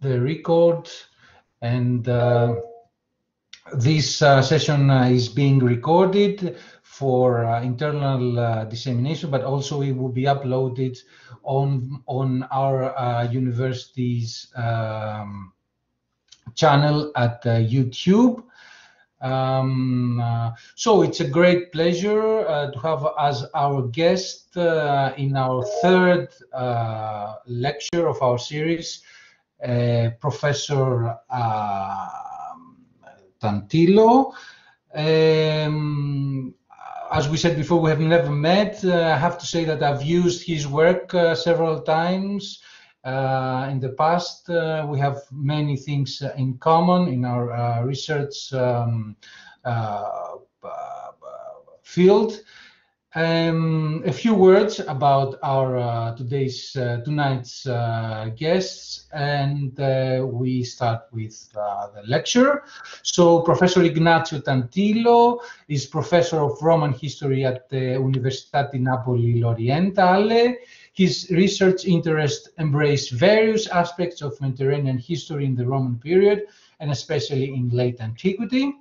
the record, and this session is being recorded for internal dissemination, but also it will be uploaded on our university's channel at YouTube. So it's a great pleasure to have as our guest in our third lecture of our series, Professor Tantillo. As we said before, we have never met. I have to say that I've used his work several times in the past. We have many things in common in our research field. A few words about our tonight's guests, and we start with the lecture. So Professor Ignazio Tantillo is Professor of Roman History at the Università di Napoli L'Orientale. His research interests embrace various aspects of Mediterranean history in the Roman period, and especially in late antiquity,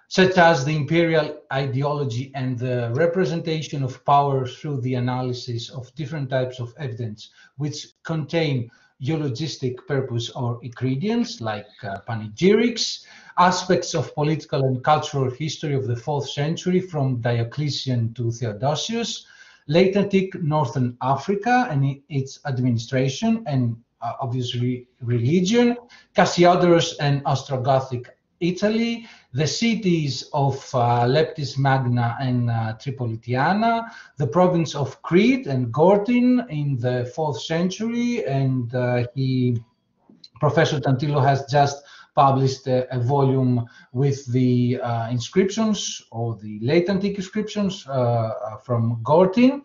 such as the imperial ideology and the representation of power through the analysis of different types of evidence which contain eulogistic purpose or ingredients like panegyrics, aspects of political and cultural history of the 4th century from Diocletian to Theodosius, late antique Northern Africa and its administration and obviously religion, Cassiodorus and Ostrogothic Italy, the cities of Leptis Magna and Tripolitana, the province of Crete and Gortyn in the 4th century, and Professor Tantillo has just published a volume with the inscriptions or the late antique inscriptions from Gortyn.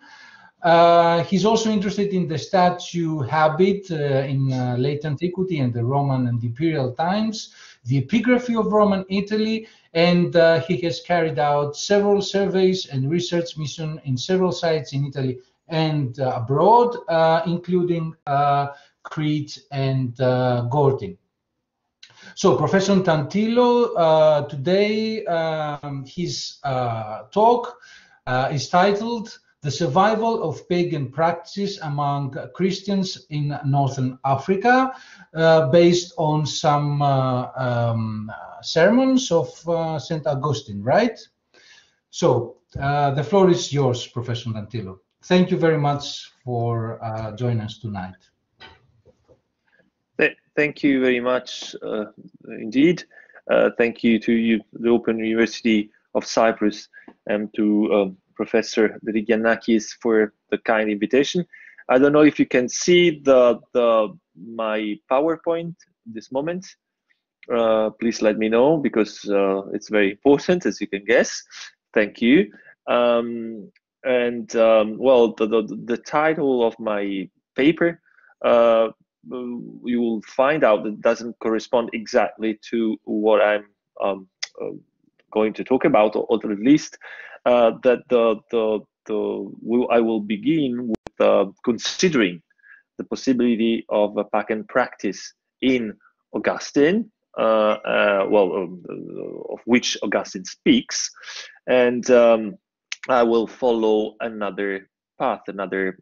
He's also interested in the statue habit in late antiquity and the Roman and imperial times, the epigraphy of Roman Italy, and he has carried out several surveys and research missions in several sites in Italy and abroad, including Crete and Gortyn. So Professor Tantillo, today his talk is titled "The Survival of Pagan Practices Among Christians in Northern Africa," based on some sermons of St. Augustine, right? So the floor is yours, Professor Tantillo. Thank you very much for joining us tonight. Thank you very much indeed. Thank you to the Open University of Cyprus and to Professor Derigiannakis for the kind invitation. I don't know if you can see my PowerPoint at this moment. Please let me know because it's very important, as you can guess. Thank you. Well, the title of my paper, you will find out that doesn't correspond exactly to what I'm going to talk about, or at least that I will begin with considering the possibility of a pagan practice in Augustine, of which Augustine speaks, and I will follow another path, another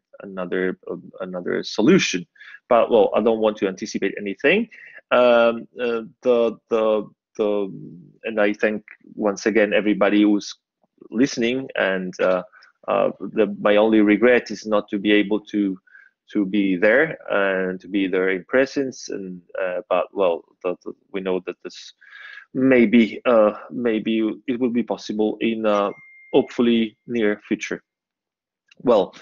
solution. But well, I don't want to anticipate anything. And I thank once again everybody who's listening. And my only regret is not to be able to be there and to be there in presence. And but well, we know that this maybe it will be possible in hopefully near future. Well.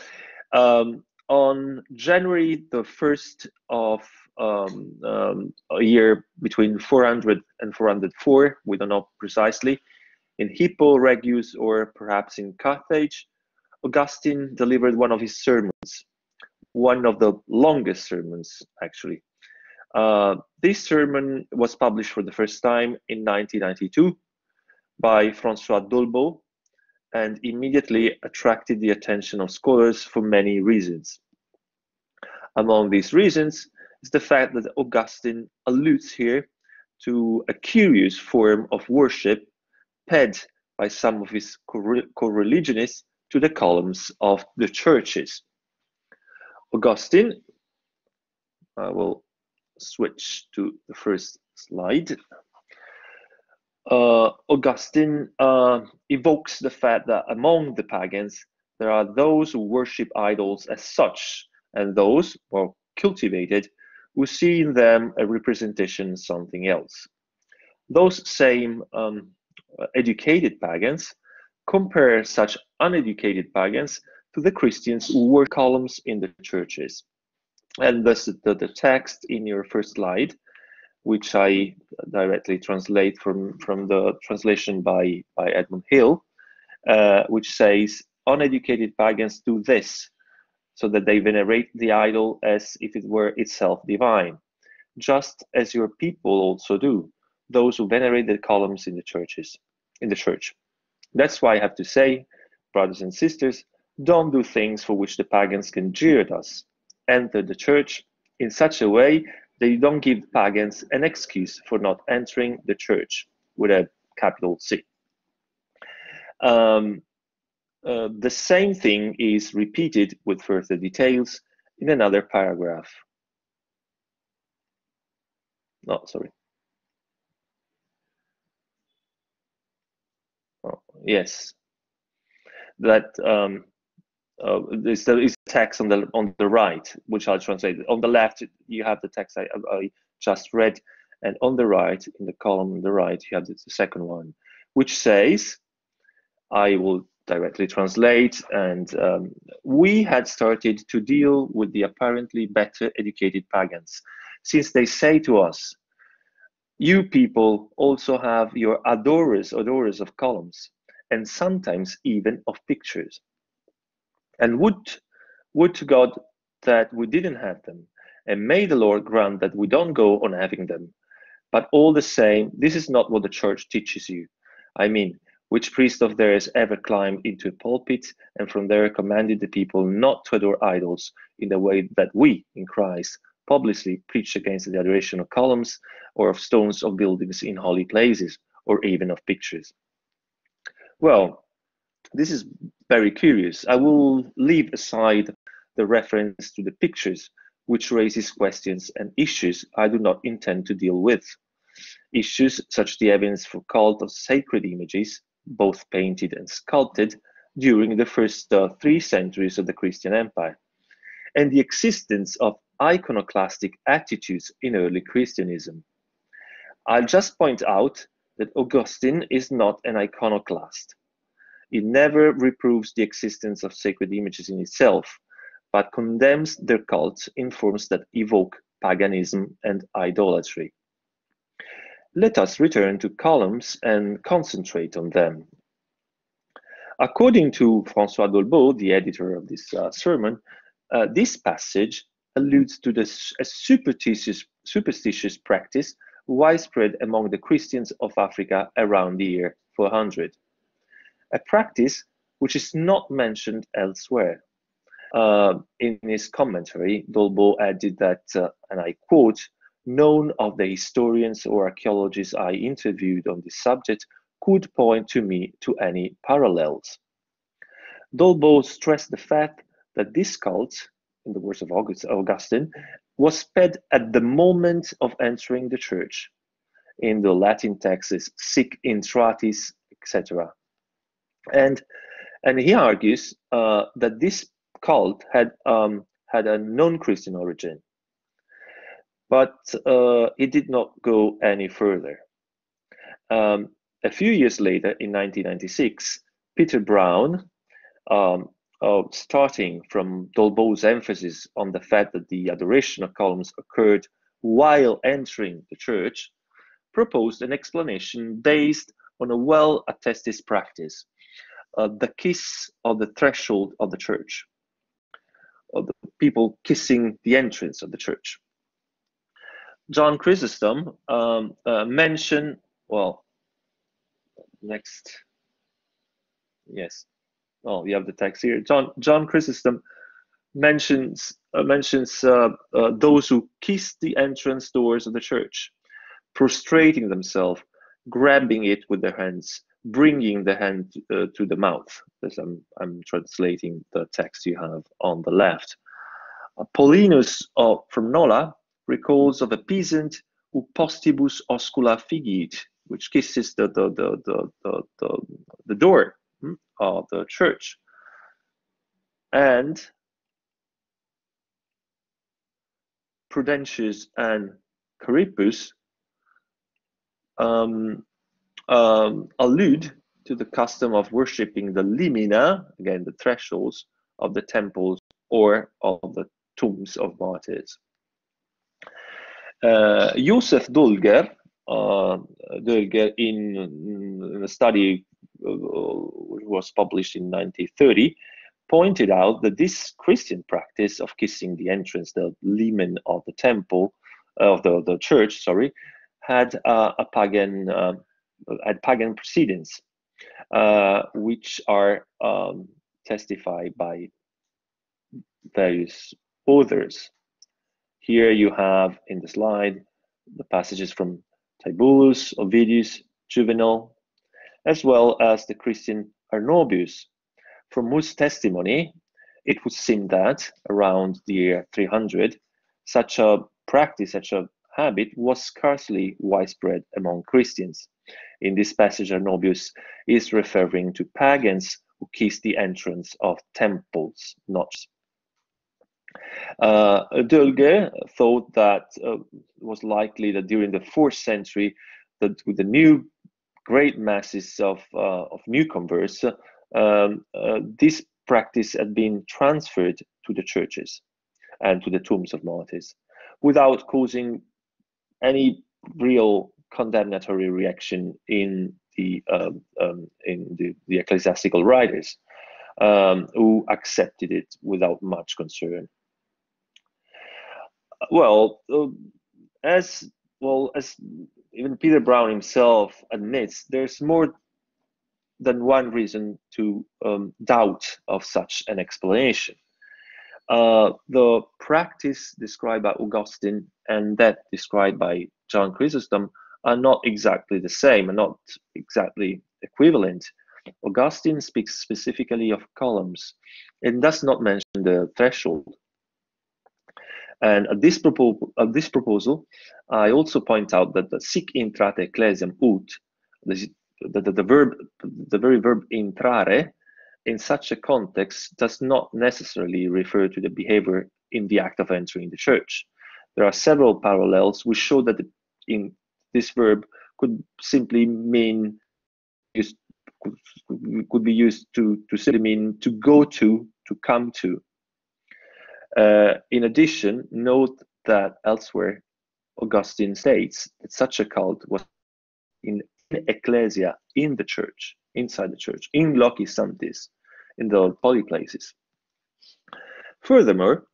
On January the 1st of a year between 400 and 404, we don't know precisely, in Hippo Regius or perhaps in Carthage, Augustine delivered one of his sermons, one of the longest sermons actually. This sermon was published for the first time in 1992 by François Dolbeau, and immediately attracted the attention of scholars for many reasons. Among these reasons, is the fact that Augustine alludes here to a curious form of worship paid by some of his co-religionists to the columns of the churches. Augustine, I will switch to the first slide. Augustine evokes the fact that among the pagans, there are those who worship idols as such, and those, more cultivated, who see in them a representation of something else. Those same educated pagans compare such uneducated pagans to the Christians who wore columns in the churches. And thus the text in your first slide, which I directly translate from the translation by Edmund Hill, which says, uneducated pagans do this, so that they venerate the idol as if it were itself divine, just as your people also do, those who venerate the columns in the churches, in the church. That's why I have to say, brothers and sisters, don't do things for which the pagans can jeer at us. Enter the church in such a way that you don't give pagans an excuse for not entering the church, with a capital C. The same thing is repeated with further details in another paragraph. Oh, sorry. Oh, yes, that is text on the right, which I'll translate. On the left, you have the text I just read, and on the right, in the column on the right, you have the second one, which says, I will directly translate, and we had started to deal with the apparently better educated pagans, since they say to us, you people also have your adorers of columns, and sometimes even of pictures. And would to God that we didn't have them, and may the Lord grant that we don't go on having them. But all the same, this is not what the church teaches you. I mean, which priest of theirs ever climbed into a pulpit and from there commanded the people not to adore idols in the way that we, in Christ, publicly preach against the adoration of columns or of stones of buildings in holy places, or even of pictures? Well, this is very curious. I will leave aside the reference to the pictures, which raises questions and issues I do not intend to deal with. Issues such as the evidence for cult of sacred images, both painted and sculpted, during the first 3 centuries of the Christian Empire, and the existence of iconoclastic attitudes in early Christianism. I'll just point out that Augustine is not an iconoclast. He never reproves the existence of sacred images in itself, but condemns their cults in forms that evoke paganism and idolatry. Let us return to columns and concentrate on them. According to François Dolbeau, the editor of this sermon, this passage alludes to a superstitious practice widespread among the Christians of Africa around the year 400. A practice which is not mentioned elsewhere. In his commentary, Dolbeau added that, and I quote, none of the historians or archaeologists I interviewed on this subject could point to me to any parallels. Dolbeau stressed the fact that this cult, in the words of Augustine, was fed at the moment of entering the church. In the Latin texts, sic intratis, etc. And he argues that this cult had a non-Christian origin, but it did not go any further. A few years later, in 1996, Peter Brown, starting from Dolbeau's emphasis on the fact that the adoration of columns occurred while entering the church, proposed an explanation based on a well-attested practice, the kiss of the threshold of the church, of the people kissing the entrance of the church. John Chrysostom mentioned, well, next, yes, oh, you have the text here. John Chrysostom mentions those who kiss the entrance doors of the church, prostrating themselves, grabbing it with their hands, bringing the hand to the mouth. As I'm translating the text you have on the left. Paulinus from Nola recalls of a peasant who postibus oscula figit, which kisses the door of the church. And Prudentius and Carippus allude to the custom of worshipping the limina, again the thresholds of the temples or of the tombs of martyrs. Joseph Dolbeau, in a study which was published in 1930, pointed out that this Christian practice of kissing the entrance, the limen of the temple, of the church, sorry, had pagan precedents, which are testified by various authors. Here you have in the slide the passages from Tibullus, Ovidius, Juvenal, as well as the Christian Arnobius, from whose testimony it would seem that around the year 300, such a practice, such a habit was scarcely widespread among Christians. In this passage, Arnobius is referring to pagans who kissed the entrance of temples, not. Dolbeau thought that it was likely that during the 4th century, that with the new great masses of new converts, this practice had been transferred to the churches and to the tombs of martyrs, without causing any real condemnatory reaction in the ecclesiastical writers, who accepted it without much concern. Well, as even Peter Brown himself admits, there's more than one reason to doubt of such an explanation. The practice described by Augustine and that described by John Chrysostom are not exactly the same, are not exactly equivalent. Augustine speaks specifically of columns and does not mention the threshold. And at this proposal, I also point out that the sic intrate ecclesiam ut, the very verb intrare, in such a context does not necessarily refer to the behavior in the act of entering the church. There are several parallels which show that in this verb could simply mean, could be used to simply mean to go to come to. In addition, note that elsewhere, Augustine states that such a cult was in ecclesia, in the church, inside the church, in loci sanctis, in the holy places. Furthermore,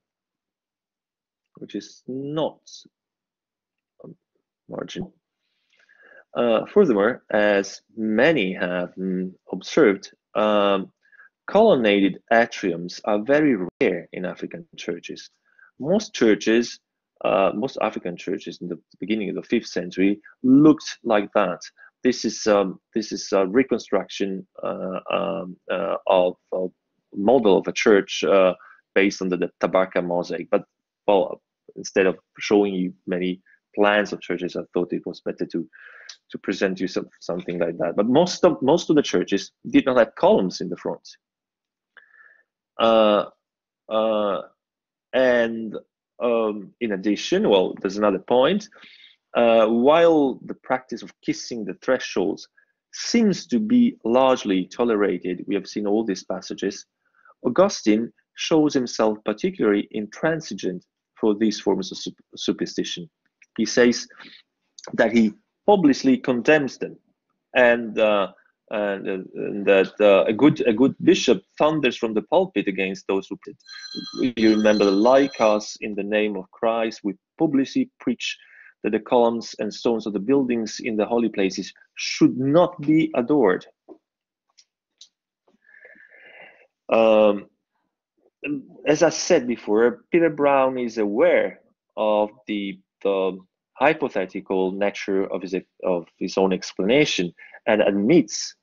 which is not marginal, furthermore, as many have observed, colonnaded atriums are very rare in African churches. Most churches, most African churches in the beginning of the 5th century looked like that. This is a reconstruction of a model of a church based on the Tabarka mosaic. But well, instead of showing you many plans of churches, I thought it was better to present you something like that. But most of the churches did not have columns in the front. And in addition, well, there's another point. While the practice of kissing the thresholds seems to be largely tolerated, we have seen all these passages, Augustine shows himself particularly intransigent for these forms of superstition. He says that he publicly condemns them, and that a good bishop thunders from the pulpit against those who did. You remember the Lycas, in the name of Christ, we publicly preach that the columns and stones of the buildings in the holy places should not be adored. as I said before, Peter Brown is aware of the hypothetical nature of his own explanation, and admits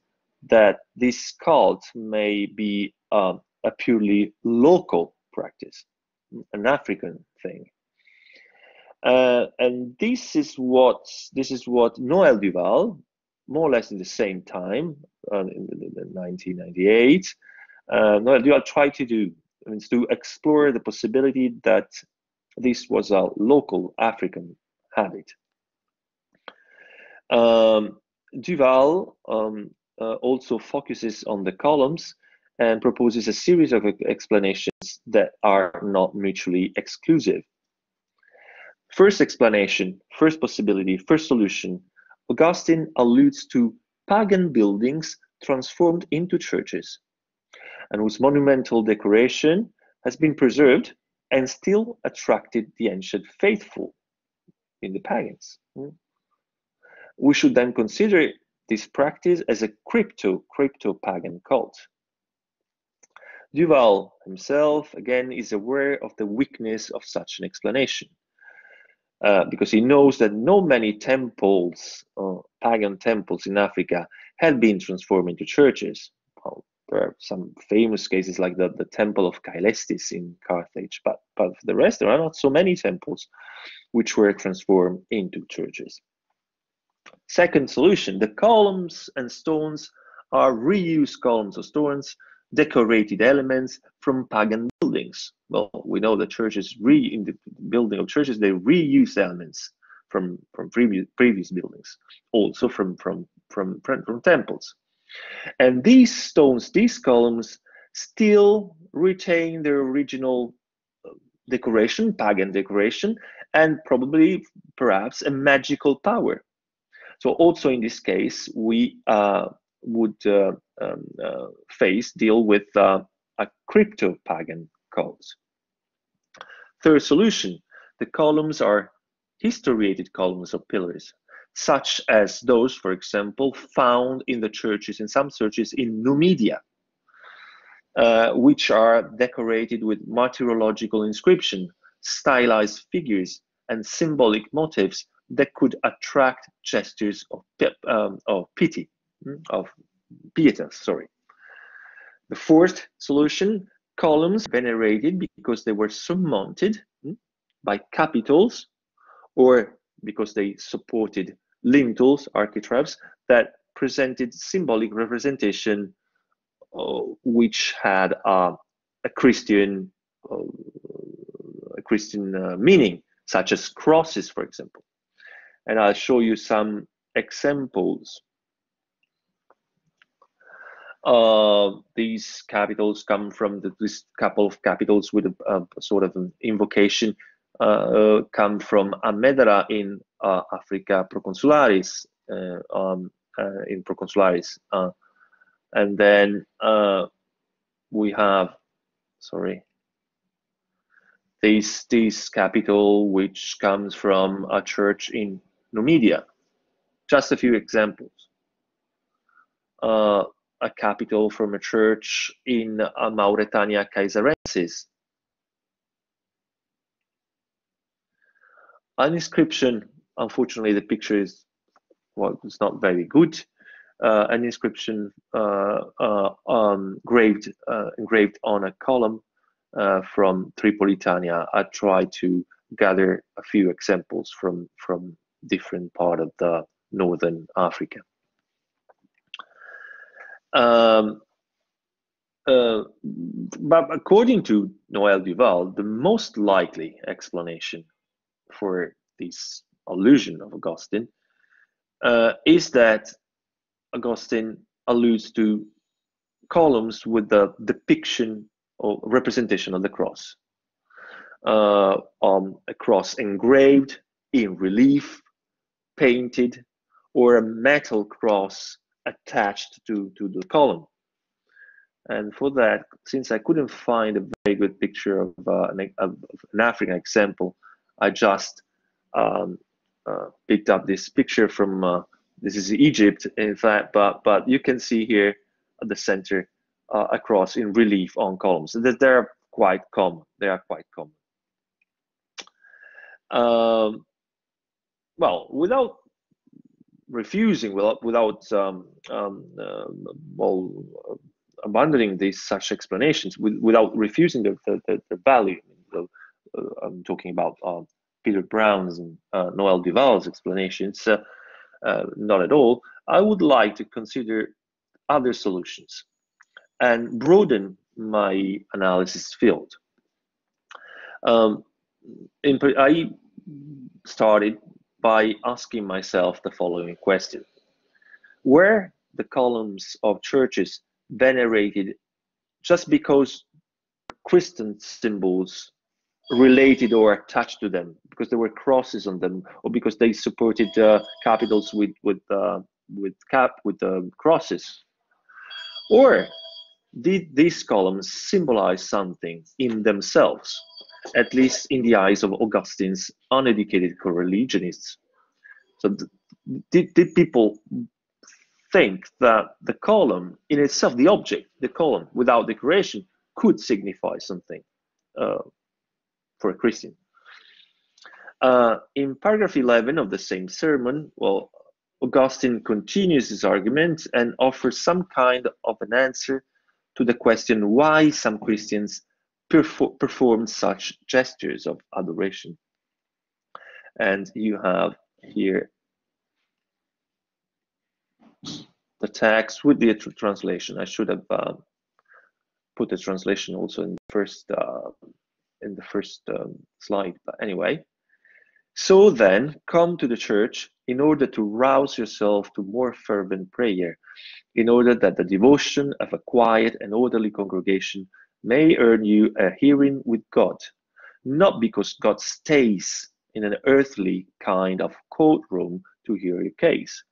that this cult may be a purely local practice, an African thing. And this is what Noël Duval, more or less in the same time, in 1998, Noël Duval tried to do, means to explore the possibility that this was a local African habit. Duval also focuses on the columns and proposes a series of explanations that are not mutually exclusive. First explanation, first possibility, first solution, Augustine alludes to pagan buildings transformed into churches, and whose monumental decoration has been preserved and still attracted the ancient faithful in the pagans. We should then consider this practice as a crypto-pagan cult. Duval himself, again, is aware of the weakness of such an explanation, because he knows that not many temples, pagan temples in Africa, had been transformed into churches. Well, there are some famous cases like the Temple of Caelestis in Carthage, but for the rest, there are not so many temples which were transformed into churches. Second solution, the columns and stones are reused columns or stones, decorated elements from pagan buildings. Well, we know that churches, in the building of churches, they reuse elements from previous buildings, also from temples. And these stones, these columns, still retain their original decoration, pagan decoration, and probably, perhaps, a magical power. So also in this case, we would deal with a crypto-pagan cult. Third solution, the columns are historiated columns or pillars, such as those, for example, found in the churches, in some churches in Numidia, which are decorated with martyrological inscription, stylized figures, and symbolic motifs that could attract gestures of pity, of pietas, sorry. The fourth solution, columns venerated because they were surmounted by capitals, or because they supported lintels, architraves, that presented symbolic representation which had a Christian meaning, such as crosses, for example. And I'll show you some examples. These capitals come from this couple of capitals with a sort of an invocation, come from Amedara in Africa Proconsularis, in Proconsularis. And then we have, this capital which comes from a church in Numidia. Just a few examples. A capital from a church in Mauretania Caisarensis. An inscription, unfortunately the picture is, well, it's not very good. An inscription engraved on a column from Tripolitania. I tried to gather a few examples from different part of the northern Africa. But according to Noël Duval, the most likely explanation for this allusion of Augustine is that Augustine alludes to columns with the depiction or representation of the cross. A cross engraved in relief, painted, or a metal cross attached to the column. And for that, since I couldn't find a very good picture of an African example, I just picked up this picture from this is Egypt, in fact, but you can see here at the center a cross in relief on columns. There are quite common. They are quite common. Well, without refusing, without abandoning these such explanations, without refusing the value. I'm talking about Peter Brown's and Noel Duval's explanations. Not at all. I would like to consider other solutions and broaden my analysis field. I started by asking myself the following question: were the columns of churches venerated just because Christian symbols related or attached to them, because there were crosses on them, or because they supported capitals with crosses? Or did these columns symbolize something in themselves, at least in the eyes of Augustine's uneducated co-religionists? So did people think that the column in itself, the object, the column, without decoration, could signify something for a Christian? In paragraph 11 of the same sermon, well, Augustine continues his argument and offers some kind of an answer to the question why some Christians performed such gestures of adoration. And you have here the text with the translation. I should have put the translation also in the first slide, but anyway. So then, come to the church in order to rouse yourself to more fervent prayer, in order that the devotion of a quiet and orderly congregation may earn you a hearing with God, not because God stays in an earthly kind of courtroom to hear your case.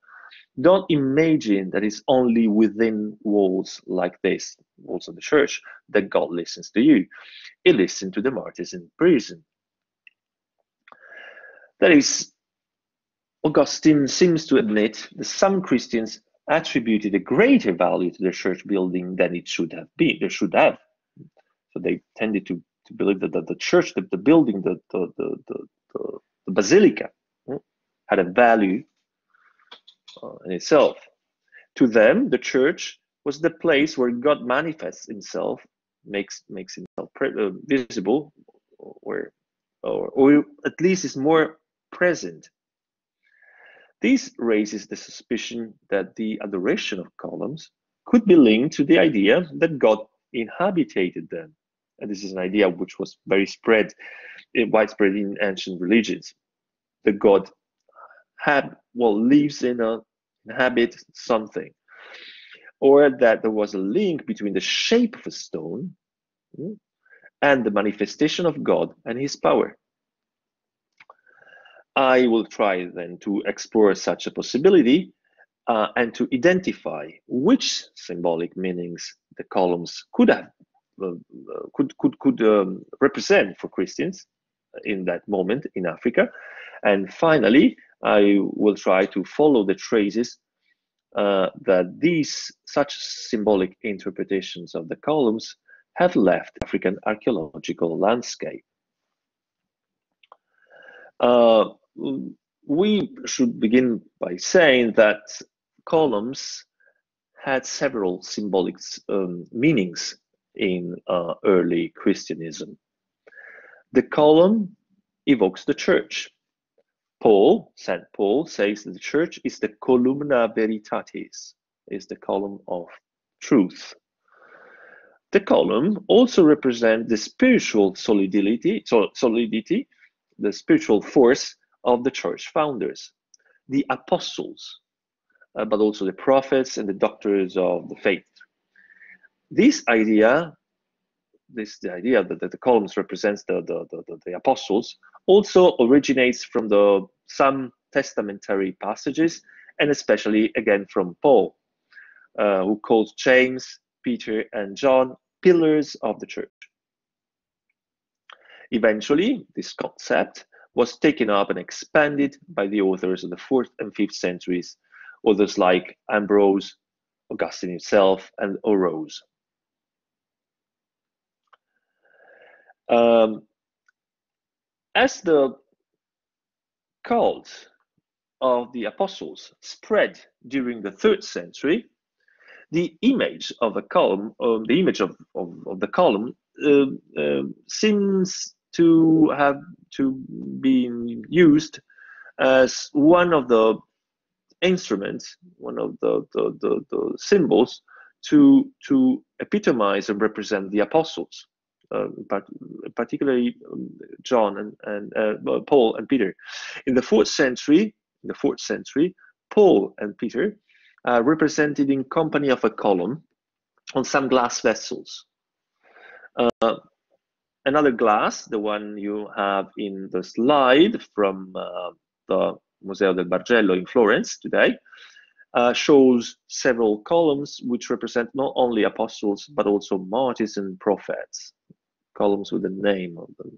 Don't imagine that it's only within walls like this, walls of the church, that God listens to you. He listens to the martyrs in prison. That is, Augustine seems to admit that some Christians attributed a greater value to the church building than it should have been. They should have. So they tended to believe that the church, the building, the basilica, had a value in itself. To them, the church was the place where God manifests himself, makes himself visible, or at least is more present. This raises the suspicion that the adoration of columns could be linked to the idea that God inhabited them. And this is an idea which was very widespread in ancient religions. That God lives inhabits something. Or that there was a link between the shape of a stone and the manifestation of God and his power. I will try then to explore such a possibility and to identify which symbolic meanings the columns could represent for Christians in that moment in Africa. And finally, I will try to follow the traces that such symbolic interpretations of the columns have left the African archaeological landscape. We should begin by saying that columns had several symbolic meanings in early Christianism. The column evokes the church. St. Paul says that the church is the columna veritatis, is the column of truth. The column also represents the spiritual solidity, the spiritual force of the church founders, the apostles, but also the prophets and the doctors of the faith. The idea that the columns represents the apostles also originates from some testamentary passages, and especially again from Paul, who calls James, Peter, and John pillars of the church. Eventually, this concept was taken up and expanded by the authors of the 4th and 5th centuries, authors like Ambrose, Augustine himself, and Orose. As the cult of the apostles spread during the 3rd century, the image of the column, the column, seems to have been used as one of the instruments, one of the symbols to epitomize and represent the apostles, particularly John and Paul and Peter. In the 4th century, Paul and Peter represented in company of a column on some glass vessels. Another glass, the one you have in the slide from the Museo del Bargello in Florence today, shows several columns which represent not only apostles but also martyrs and prophets, columns with the name of them.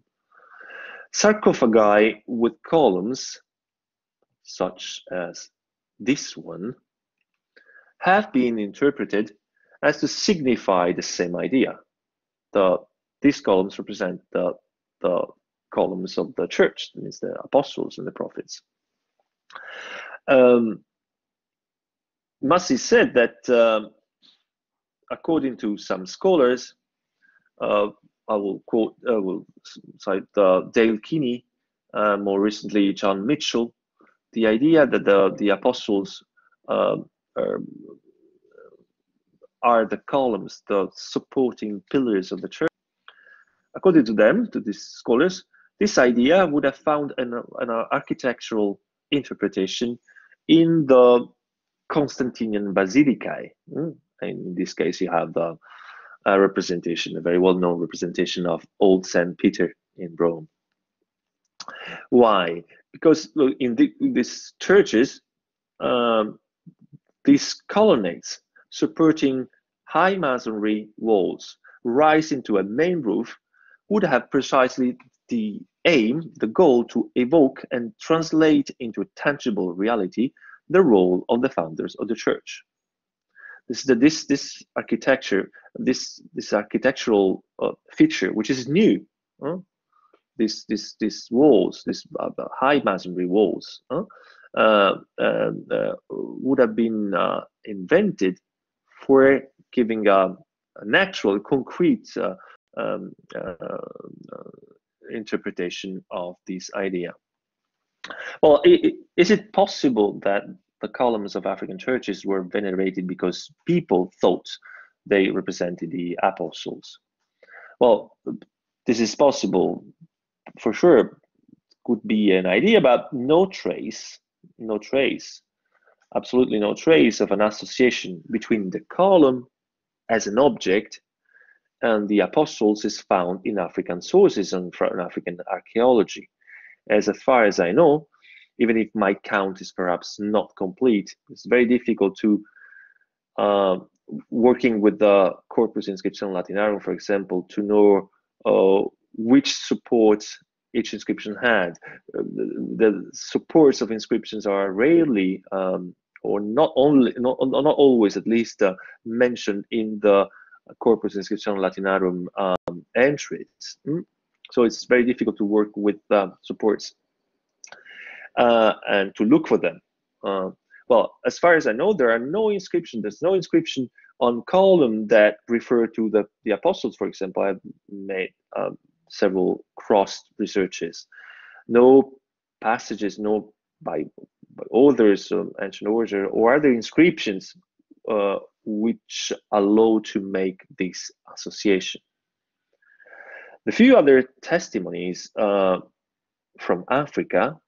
Sarcophagi with columns, such as this one, have been interpreted as to signify the same idea. These columns represent the columns of the church, that means the apostles and the prophets. Must be said that according to some scholars, I will cite Dale Kinney, more recently John Mitchell, the idea that the apostles are the columns, the supporting pillars of the church. According to them, to these scholars, this idea would have found an architectural interpretation in the Constantinian Basilicae. In this case, you have the representation, a very well-known representation of Old St. Peter in Rome. Why? Because in these churches, these colonnades supporting high masonry walls rise into a main roof would have precisely the aim, the goal to evoke and translate into a tangible reality the role of the founders of the church. This architecture, this architectural feature, which is new, these walls, these high masonry walls, would have been invented for giving a natural, concrete interpretation of this idea. Well, is it possible that the columns of African churches were venerated because people thought they represented the apostles? Well, this is possible for sure. Could be an idea, but no trace, absolutely no trace of an association between the column as an object and the apostles is found in African sources and from African archaeology. As far as I know, even if my count is perhaps not complete, it's very difficult to, working with the Corpus Inscriptionum Latinarum, for example, to know which supports each inscription had. The supports of inscriptions are rarely, or not always at least, mentioned in the Corpus Inscriptionum Latinarum entries. So it's very difficult to work with supports and to look for them. Well, as far as I know, there are no inscriptions. There's no inscription on column that refer to the apostles, for example. I've made several crossed researches. No passages, no by authors, ancient order, or other inscriptions which allow to make this association. The few other testimonies from Africa,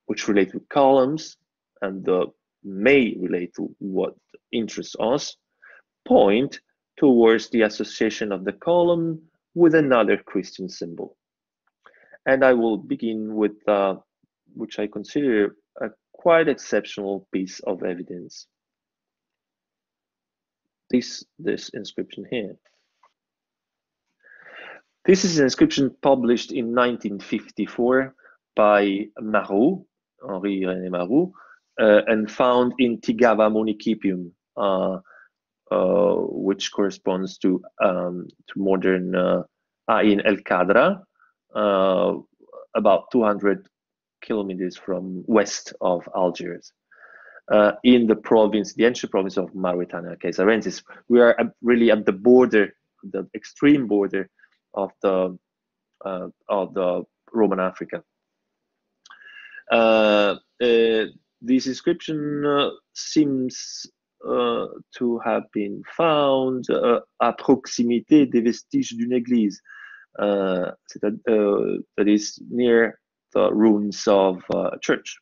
which relate to columns and may relate to what interests us, point towards the association of the column with another Christian symbol. And I will begin with which I consider a quite exceptional piece of evidence. This inscription here. This is an inscription published in 1954 by Marou, Henri René Marou, and found in Tigava Municipium, which corresponds to modern in El Khadra, about 200 kilometers from west of Algiers, in the province, the ancient province of Mauritania Caesarensis. We are really at the border, the extreme border of the Roman Africa. This inscription seems to have been found à proximité des vestiges d'une église, that is near the ruins of a church,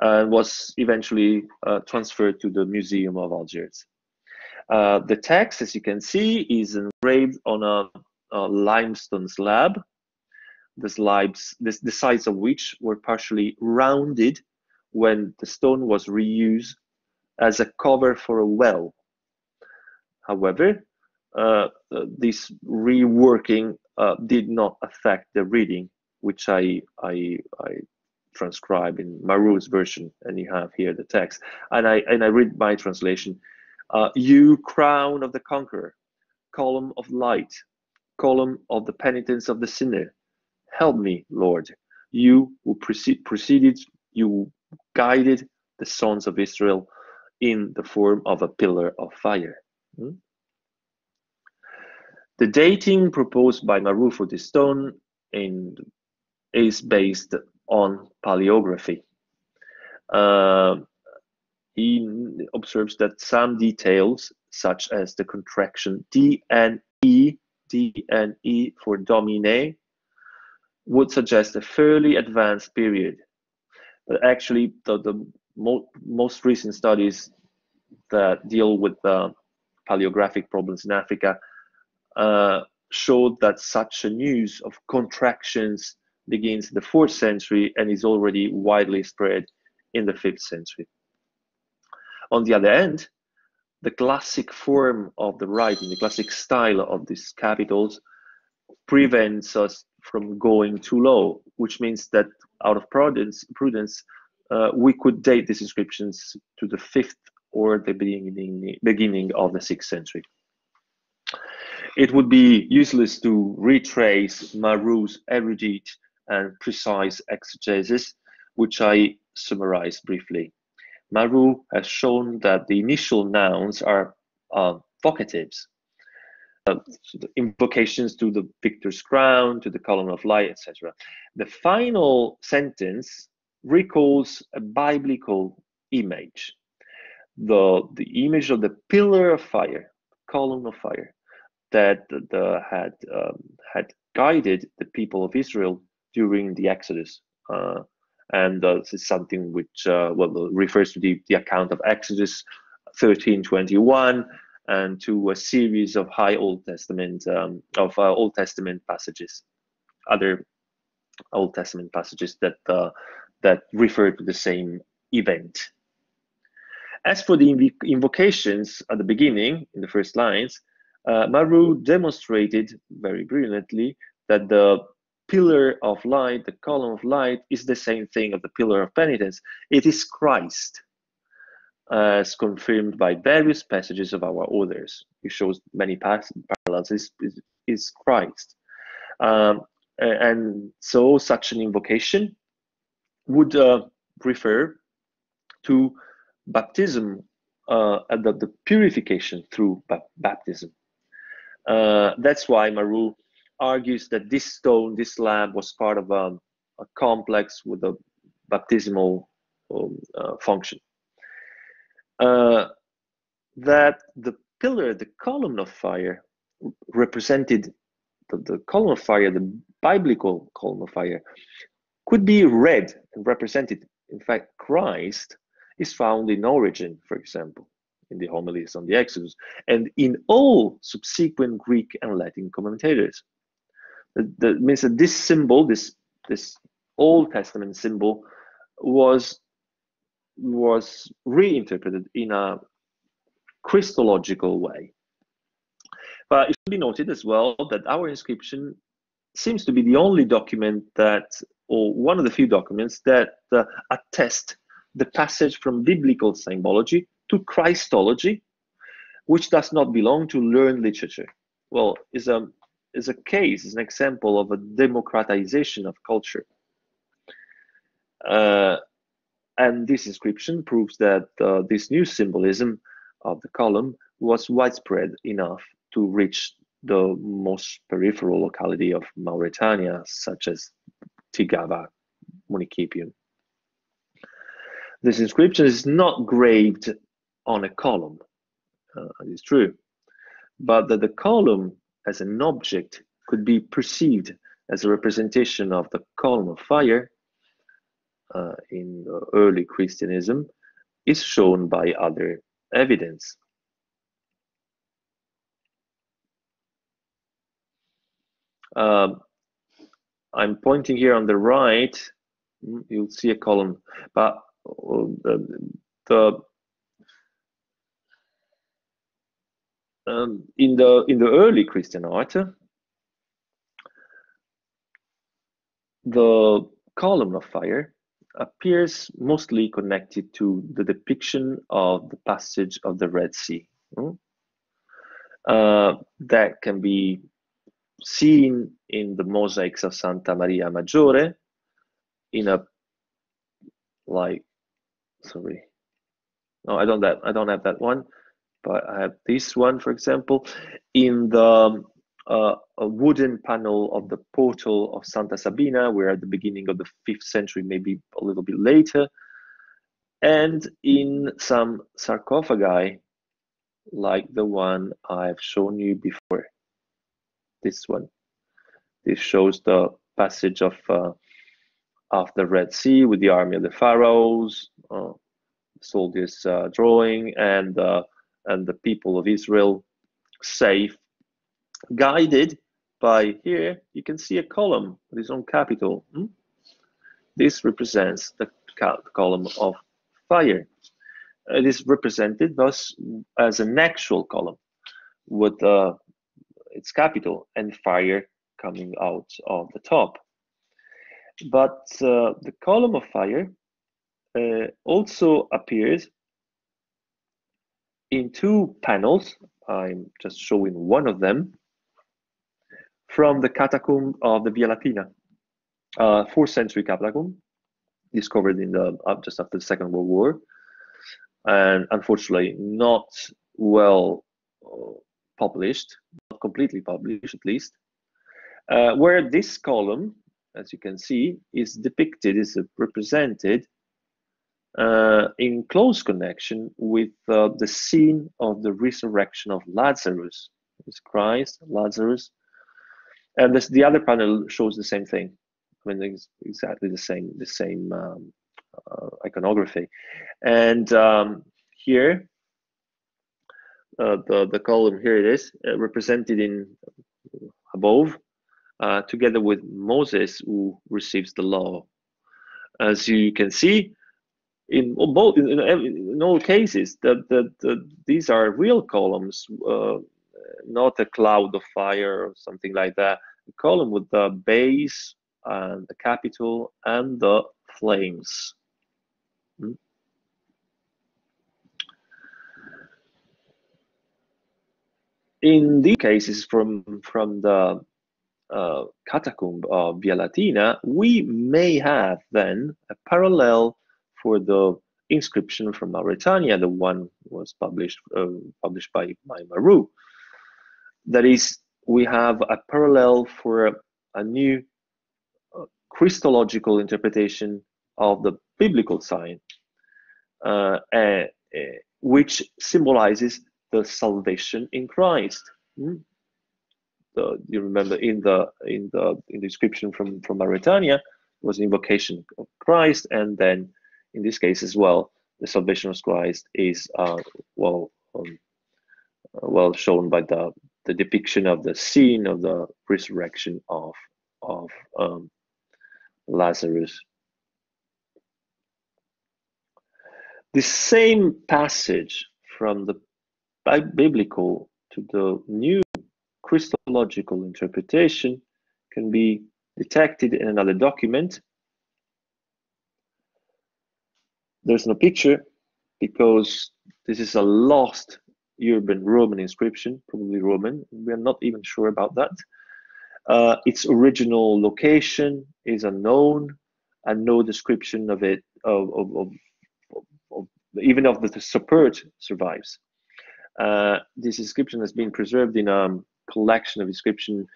and was eventually transferred to the Museum of Algiers. The text, as you can see, is engraved on a limestone slab, the sides of which were partially rounded when the stone was reused as a cover for a well. However, this reworking did not affect the reading, which I transcribe in Marou's version, and you have here the text. And I read my translation: "You crown of the conqueror, column of light, column of the penitence of the sinner, help me, Lord. You who preceded, you guided the sons of Israel in the form of a pillar of fire." The dating proposed by Marou for this stone is based on paleography. He observes that some details, such as the contraction DNE for domine, would suggest a fairly advanced period. But actually, the most recent studies that deal with paleographic problems in Africa showed that such a use of contractions begins in the 4th century and is already widely spread in the 5th century. On the other hand, the classic form of the writing, the classic style of these capitals, prevents us from going too low, which means that out of prudence, we could date these inscriptions to the 5th or the beginning of the 6th century. It would be useless to retrace Marou's erudite and precise exegesis, which I summarize briefly. Marou has shown that the initial nouns are vocatives, invocations to the victor's crown, to the column of light, etc. The final sentence recalls a biblical image, the image of the pillar of fire, column of fire, that had guided the people of Israel during the Exodus. And this is something which refers to the account of Exodus 13:21 and to a series of Old Testament passages, other Old Testament passages that refer to the same event. As for the invocations at the beginning, in the first lines, Marou demonstrated very brilliantly that the pillar of light, the column of light, is the same thing as the pillar of penitence. It is Christ, as confirmed by various passages of our authors. It shows many parallels. Is Christ. And so such an invocation would refer to baptism, the purification through baptism. That's why Marou argues that this stone, this slab, was part of a complex with a baptismal function. That the pillar, the column of fire, represented the column of fire, the biblical column of fire, could be read and represented. In fact, Christ is found in Origin, for example, in the homilies on the Exodus, and in all subsequent Greek and Latin commentators. That means that this symbol, this Old Testament symbol, was reinterpreted in a Christological way. But it should be noted as well that our inscription seems to be the only document or one of the few documents that attest the passage from biblical symbology to Christology, which does not belong to learned literature. Well, is a is a case, is an example of a democratization of culture. And this inscription proves that this new symbolism of the column was widespread enough to reach the most peripheral locality of Mauritania, such as Tigava Municipium. This inscription is not graved on a column, it is true, but that the column as an object could be perceived as a representation of the column of fire in early Christianism is shown by other evidence. I'm pointing here on the right. You'll see a column, but in the early Christian art, the column of fire appears mostly connected to the depiction of the passage of the Red Sea. That can be seen in the mosaics of Santa Maria Maggiore, in a I don't have that one, but I have this one, for example, in the a wooden panel of the portal of Santa Sabina. We're at the beginning of the 5th century, maybe a little bit later, and in some sarcophagi like the one I've shown you before. This one. This shows the passage of the Red Sea with the army of the pharaohs, soldiers drawing, and the people of Israel safe, guided by, here you can see a column with its own capital. This represents the column of fire. It is represented thus as an actual column with its capital and fire coming out of the top. But the column of fire also appears in two panels. I'm just showing one of them from the catacomb of the Via Latina, 4th century catacomb, discovered in just after the Second World War, and unfortunately not well published, not completely published at least, where this column, as you can see, is depicted, is represented in close connection with the scene of the resurrection of Lazarus. It's Christ, Lazarus, and the other panel shows the same thing. I mean, it's exactly the same iconography. And here, the column, here it is, represented in above, together with Moses, who receives the law. As you can see, in all cases, these are real columns, not a cloud of fire or something like that. A column with the base and the capital and the flames. In these cases, from the catacomb of Via Latina, we may have then a parallel for the inscription from Mauritania. The one was published by Maru. That is, we have a parallel for a new Christological interpretation of the biblical sign, which symbolizes the salvation in Christ. You remember in the inscription from Mauritania was an invocation of Christ, and then in this case as well, the salvation of Christ is well shown by the depiction of the scene of the resurrection of Lazarus. The same passage from the biblical to the new Christological interpretation can be detected in another document. There's no picture because this is a lost urban Roman inscription, probably Roman. We are not even sure about that. Its original location is unknown, and no description of it, even of the support, survives. This inscription has been preserved in a collection of inscription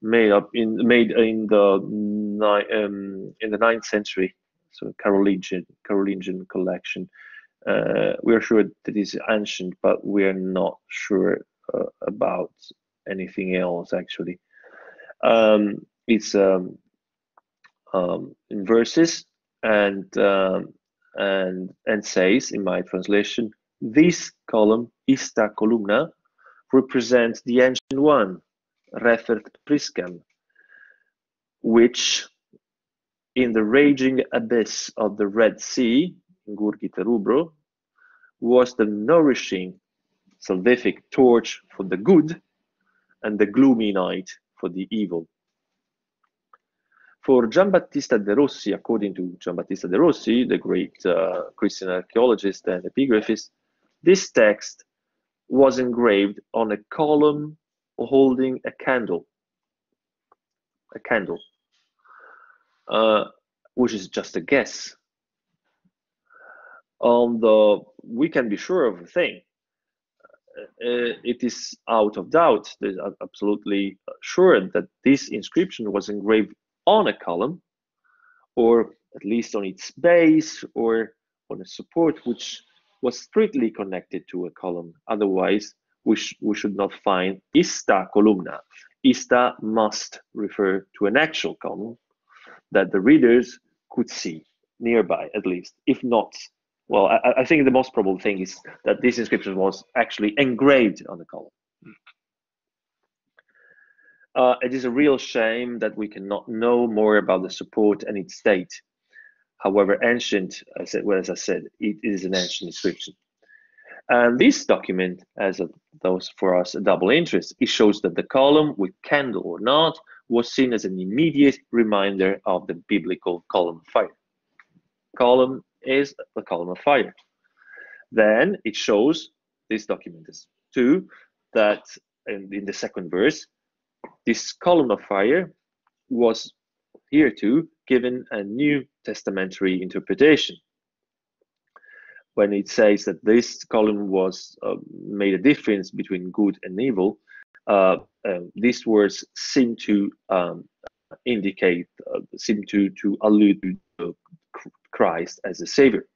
made in the 9th century, so Carolingian collection. We are sure that it is ancient, but we are not sure about anything else actually. It's in verses and says in my translation, this column, ista columna, represents the ancient one, refert priscam, which in the raging abyss of the Red Sea, Gurgite Rubro, was the nourishing salvific torch for the good and the gloomy night for the evil. For Giambattista de Rossi, according to Giambattista de Rossi, the great Christian archaeologist and epigraphist, this text was engraved on a column holding a candle, which is just a guess. We can be sure of a thing. It is out of doubt, there's absolutely sure that this inscription was engraved on a column, or at least on its base, or on a support which was strictly connected to a column. Otherwise, we should not find ista columna. Ista must refer to an actual column that the readers could see nearby, at least. If not, well, I think the most probable thing is that this inscription was actually engraved on the column. It is a real shame that we cannot know more about the support and its date. However ancient, as I said, it is an ancient inscription. And this document has those for us a double interest. It shows that the column, with candle or not, was seen as an immediate reminder of the biblical column of fire. Column is the column of fire. Then it shows, this document is too, that in the second verse, this column of fire was here too given a New Testamentary interpretation. When it says that this column was made a difference between good and evil, these words seem to indicate, seem to allude to Christ as a savior.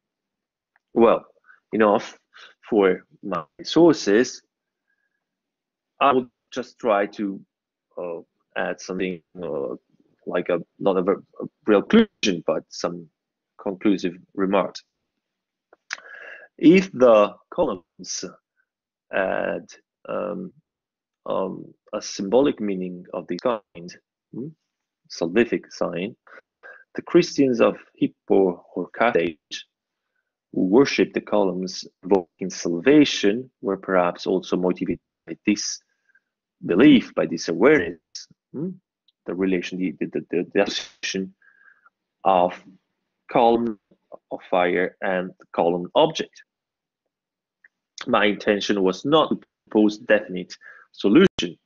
Well, enough for my sources. I will just try to add something like not a real conclusion, but some conclusive remarks. If the columns had a symbolic meaning of this kind, salvific sign, the Christians of Hippo or Carthage, who worshipped the columns invoking salvation, were perhaps also motivated by this belief, by this awareness, the relation, the association of column of fire and column object. My intention was not to propose definite solution,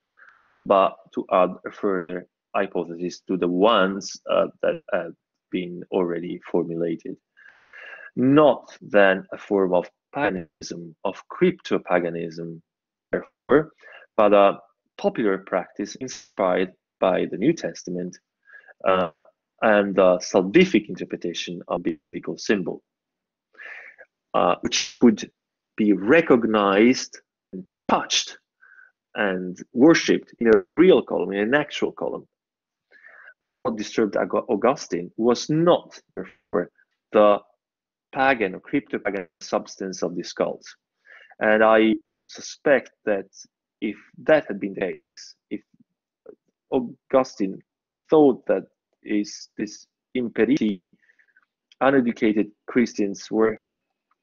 but to add a further hypothesis to the ones that have been already formulated. Not then a form of paganism, of crypto-paganism, therefore, but a popular practice inspired by the New Testament and the salvific interpretation of biblical symbol, which would be recognized and touched and worshipped in a real column, in an actual column. What disturbed Augustine was not, therefore, the pagan or crypto-pagan substance of these cults. And I suspect that if that had been the case, if Augustine thought that this imperiti, uneducated Christians were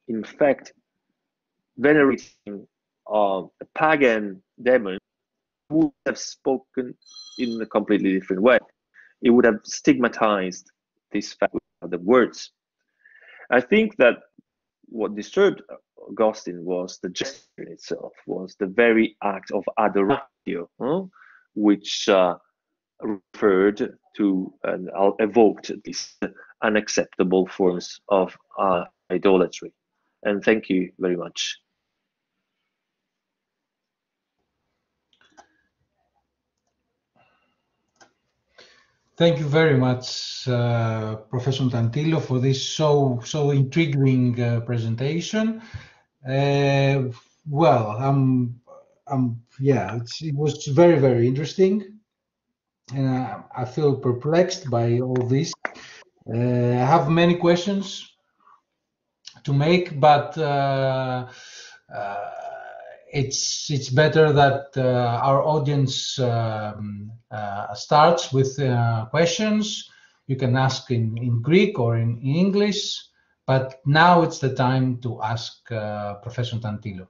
in fact venerating a pagan demon, he would have spoken in a completely different way. It would have stigmatized this fact with the words. I think that what disturbed Augustine was the gesture itself, was the very act of adoratio, which referred to and evoked these unacceptable forms of idolatry. And thank you very much. Thank you very much, Professor Tantillo, for this so intriguing presentation. Well, yeah, it was very interesting, and I feel perplexed by all this. I have many questions to make, but it's better that our audience starts with questions. You can ask in Greek or in English, but now it's the time to ask Professor Tantillo.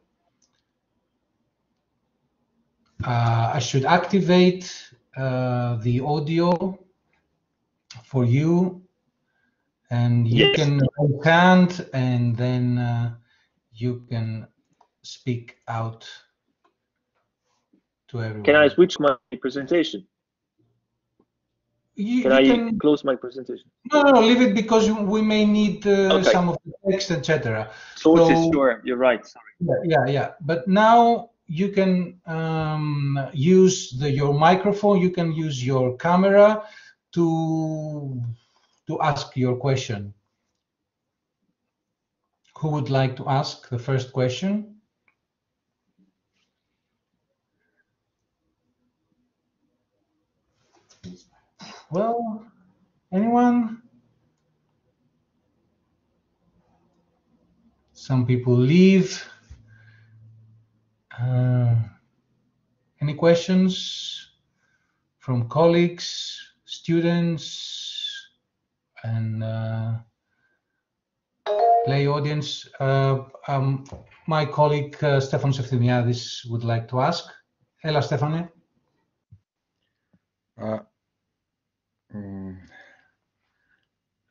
I should activate the audio for you, and you can raise hand, and then you can speak out to everyone. Can I switch my presentation? Can I close my presentation? No, leave it, because we may need some of the text, etc. So sure, you're right. Sorry. Yeah. But now you can use your microphone. You can use your camera to ask your question. Who would like to ask the first question? Well, anyone? Some people leave. Any questions from colleagues, students, and lay audience? My colleague Stefan Sefthimiadis would like to ask. Έλα, Στέφανε.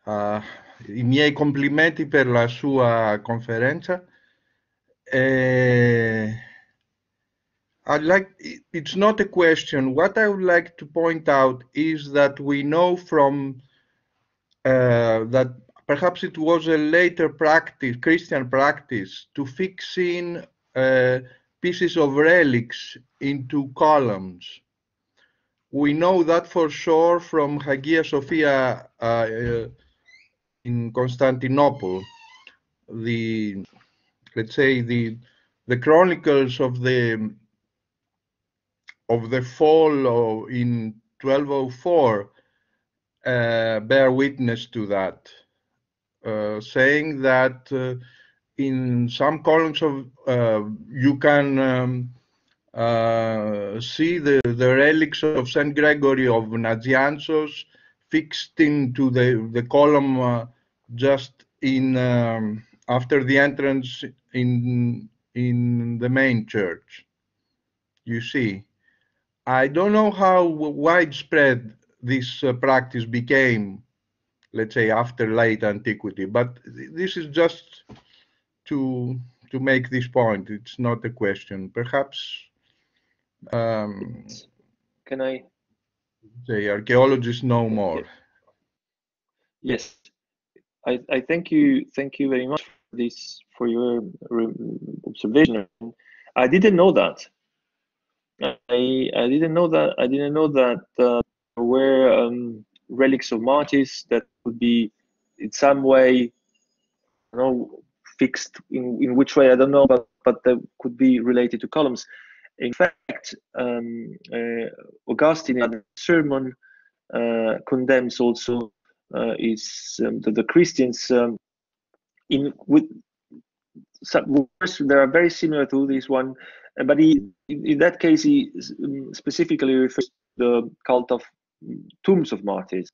I miei complimenti per la sua conferenza. It's not a question. What I would like to point out is that we know from that perhaps it was a later practice, Christian practice, to fix in pieces of relics into columns. We know that for sure from Hagia Sophia in Constantinople. Let's say the chronicles of the fall in 1204 bear witness to that, saying that in some columns of you can see the relics of Saint Gregory of Nazianzus fixed into the column just in after the entrance in the main church. You see, I don't know how widespread this practice became, let's say, after late antiquity, but this is just to make this point. It's not a question. Perhaps can I say archaeologists know more? Yes, I thank you very much for this, for your observation. I didn't know that. I didn't know that there were relics of martyrs that would be in some way, fixed in which way I don't know, but that could be related to columns. In fact, Augustine in the sermon condemns also the Christians with some words that are very similar to this one, but in that case he specifically refers to the cult of tombs of martyrs,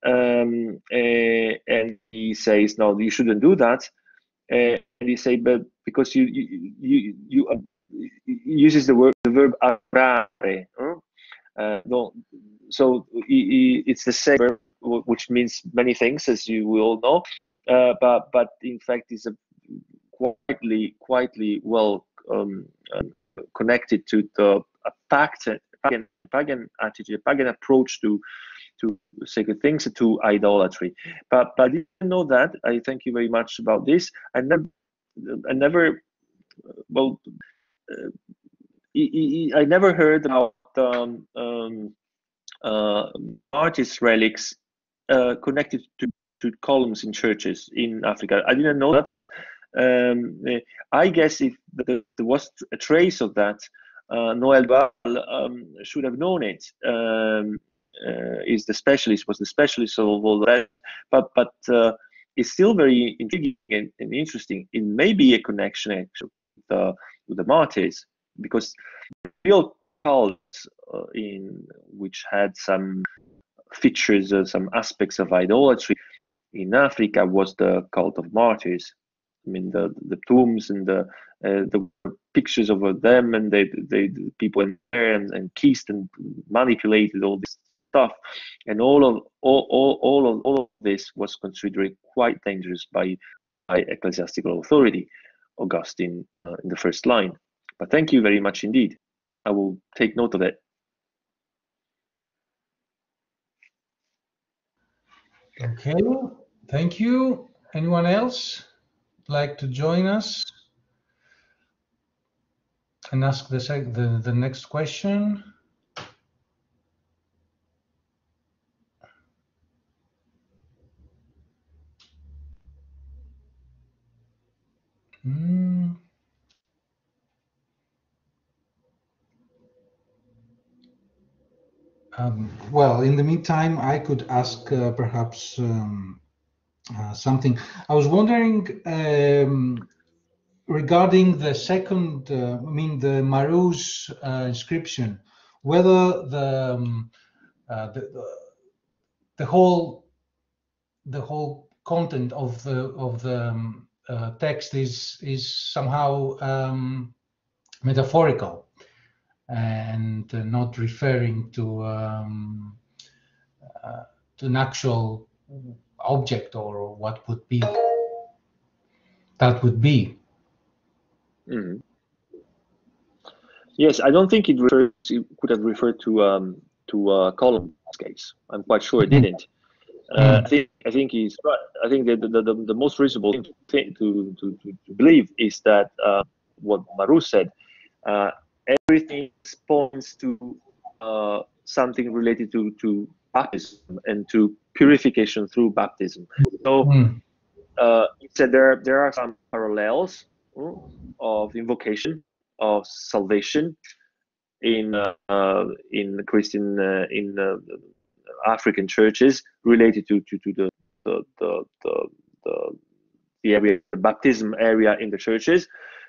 and he says, no, you shouldn't do that, and he say, but because you uses the verb arare, so it's the same verb, which means many things, as you will know, but in fact is a quietly well connected to the pagan pagan attitude, a pagan approach to sacred things, to idolatry. But I didn't know that. I thank you very much about this. I never heard about artist relics connected to columns in churches in Africa. I didn't know that. I guess if there was a trace of that, Noel Ball should have known it. Was the specialist of all that, but it's still very intriguing and interesting. It may be a connection actually with the martyrs, because the real cults in which had some features, some aspects of idolatry in Africa was the cult of martyrs. I mean, the tombs and the pictures of them, and the people in there and kissed and manipulated all this stuff, and all of this was considered quite dangerous by ecclesiastical authority, Augustine in the first line. But thank you very much indeed. I will take note of it. Okay, thank you. Anyone else like to join us and ask the next question? Well, in the meantime, I could ask perhaps something. I was wondering regarding the second, the Maru's inscription, whether the whole content of the text is somehow metaphorical and not referring to an actual object or what would be that would be. Mm-hmm. Yes, I don't think it could have referred to column case. I'm quite sure it didn't. I think he's right. I think the most reasonable thing to believe is that what Maru said. Everything points to something related to baptism and to purification through baptism. So he said there are some parallels of invocation of salvation in Christian in African churches related to the area, the baptism area in the churches.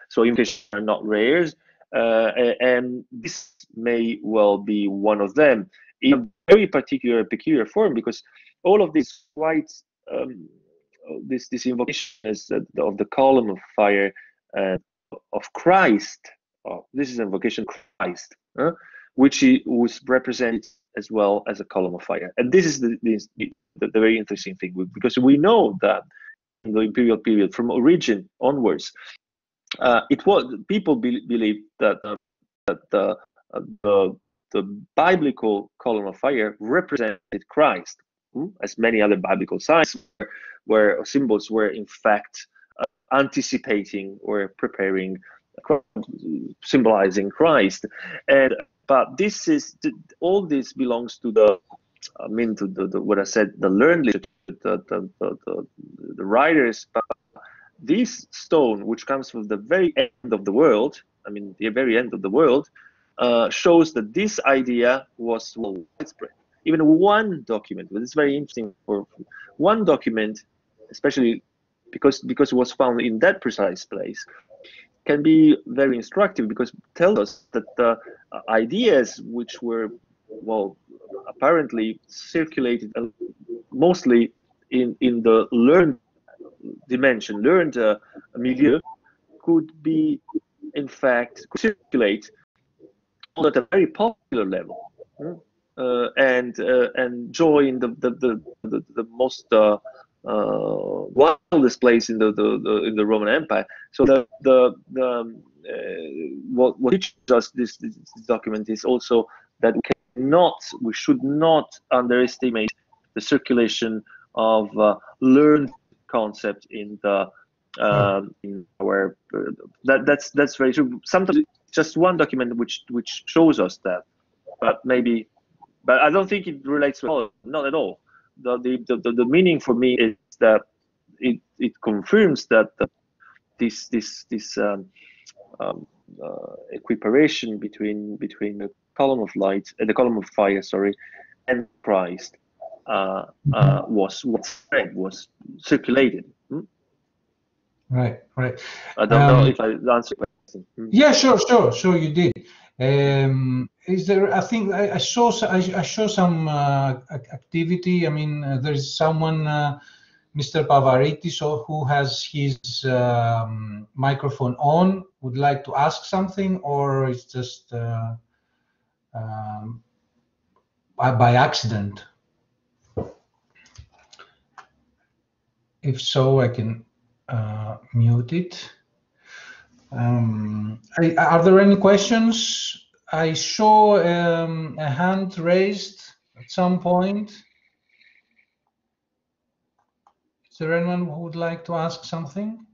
So invocations are not rare. And this may well be one of them in a very peculiar form, because all of this quite this invocation is of the column of fire of Christ. This is an invocation of Christ, which was represented as well as a column of fire. And this is the very interesting thing, because we know that in the imperial period, from origin onwards, it was people believed that the biblical column of fire represented Christ, as many other biblical signs where symbols were in fact anticipating or preparing, symbolizing Christ. But this is all this belongs to the what I said, the learned literature, the writers. But this stone, which comes from the very end of the world, the very end of the world, shows that this idea was widespread. Even one document, but it's very interesting for one document, especially because it was found in that precise place, can be very instructive, because it tells us that the ideas which were, apparently circulated mostly in the learned dimension, learned milieu, could be in fact circulate at a very popular level, and join the most wildest place in the Roman Empire. So what teaches us this document is also that we we should not underestimate the circulation of learned concept in the in our that's very true. Sometimes just one document which shows us that, but I don't think it relates at all. Not at all. The meaning for me is that it confirms that this equiparation between the column of light and the column of fire, sorry, and Christ was circulated. Right. I don't know if I answered the question. Yeah, sure, you did. Is there? I think I saw some activity. I mean, there is someone, Mr. Pavaritis, who has his microphone on. Would like to ask something, or it's just by accident? If so, I can mute it. Are there any questions? I saw a hand raised at some point. Is there anyone who would like to ask something?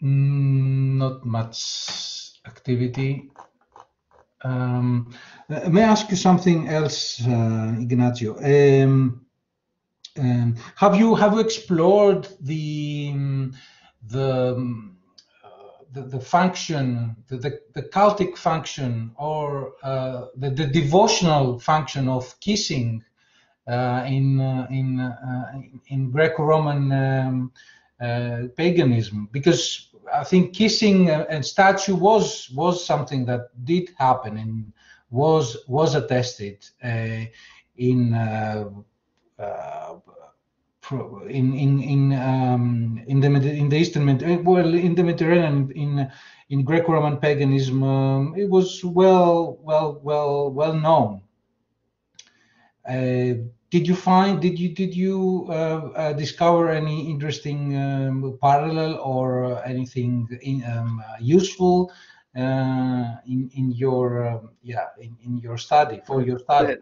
Not much activity. May I ask you something else, Ignazio? Have you explored the function, the cultic function, or the devotional function of kissing in Greco-Roman paganism? Because I think kissing and statue was something that did happen and was attested in the Eastern, in the Mediterranean, in Greco-Roman paganism, it was well known. Did you discover any interesting parallel or anything useful in your study, for your study?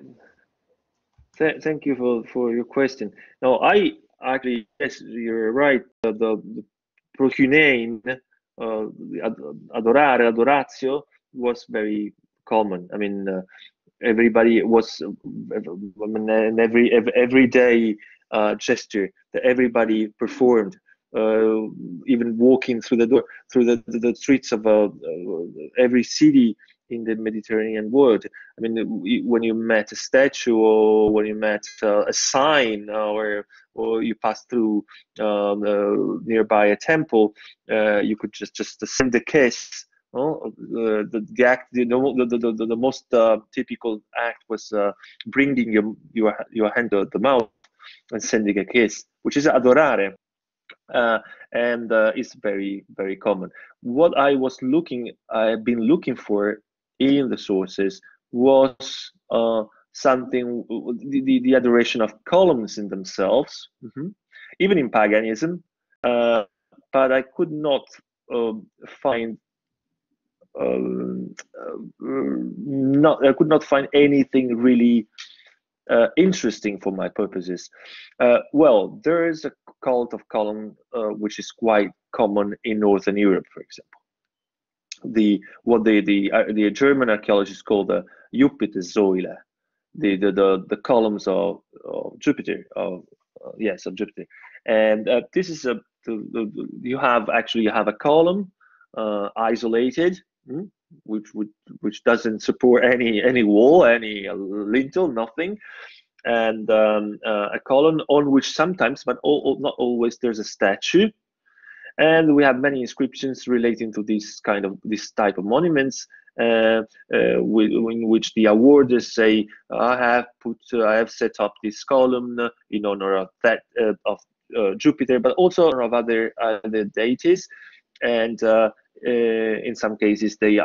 Thank you for your question. No, I actually, yes, you're right. The prokunein, adorare, adoratio, was very common. I mean, everybody was, I mean, an everyday gesture that everybody performed. Even walking through the streets of every city in the Mediterranean world. I mean, when you met a statue, or when you met a sign, or you passed through nearby a temple, you could just send a kiss. The most typical act was bringing your hand to the mouth and sending a kiss, which is adorare. And it's very, very common. What I've been looking for in the sources was something, the adoration of columns in themselves, even in paganism, but I could not find I could not find anything really interesting for my purposes. Well, there is a cult of column which is quite common in Northern Europe, for example. What the German archaeologists call the Jupitersäule, the columns of Jupiter, of Jupiter, and this is you have a column isolated, which doesn't support any wall, any lintel, nothing, and a column on which sometimes, but not always, there's a statue. And we have many inscriptions relating to this type of monuments, in which the awarders say, I have set up this column in honor of that of Jupiter, but also in honor of other deities. And in some cases, they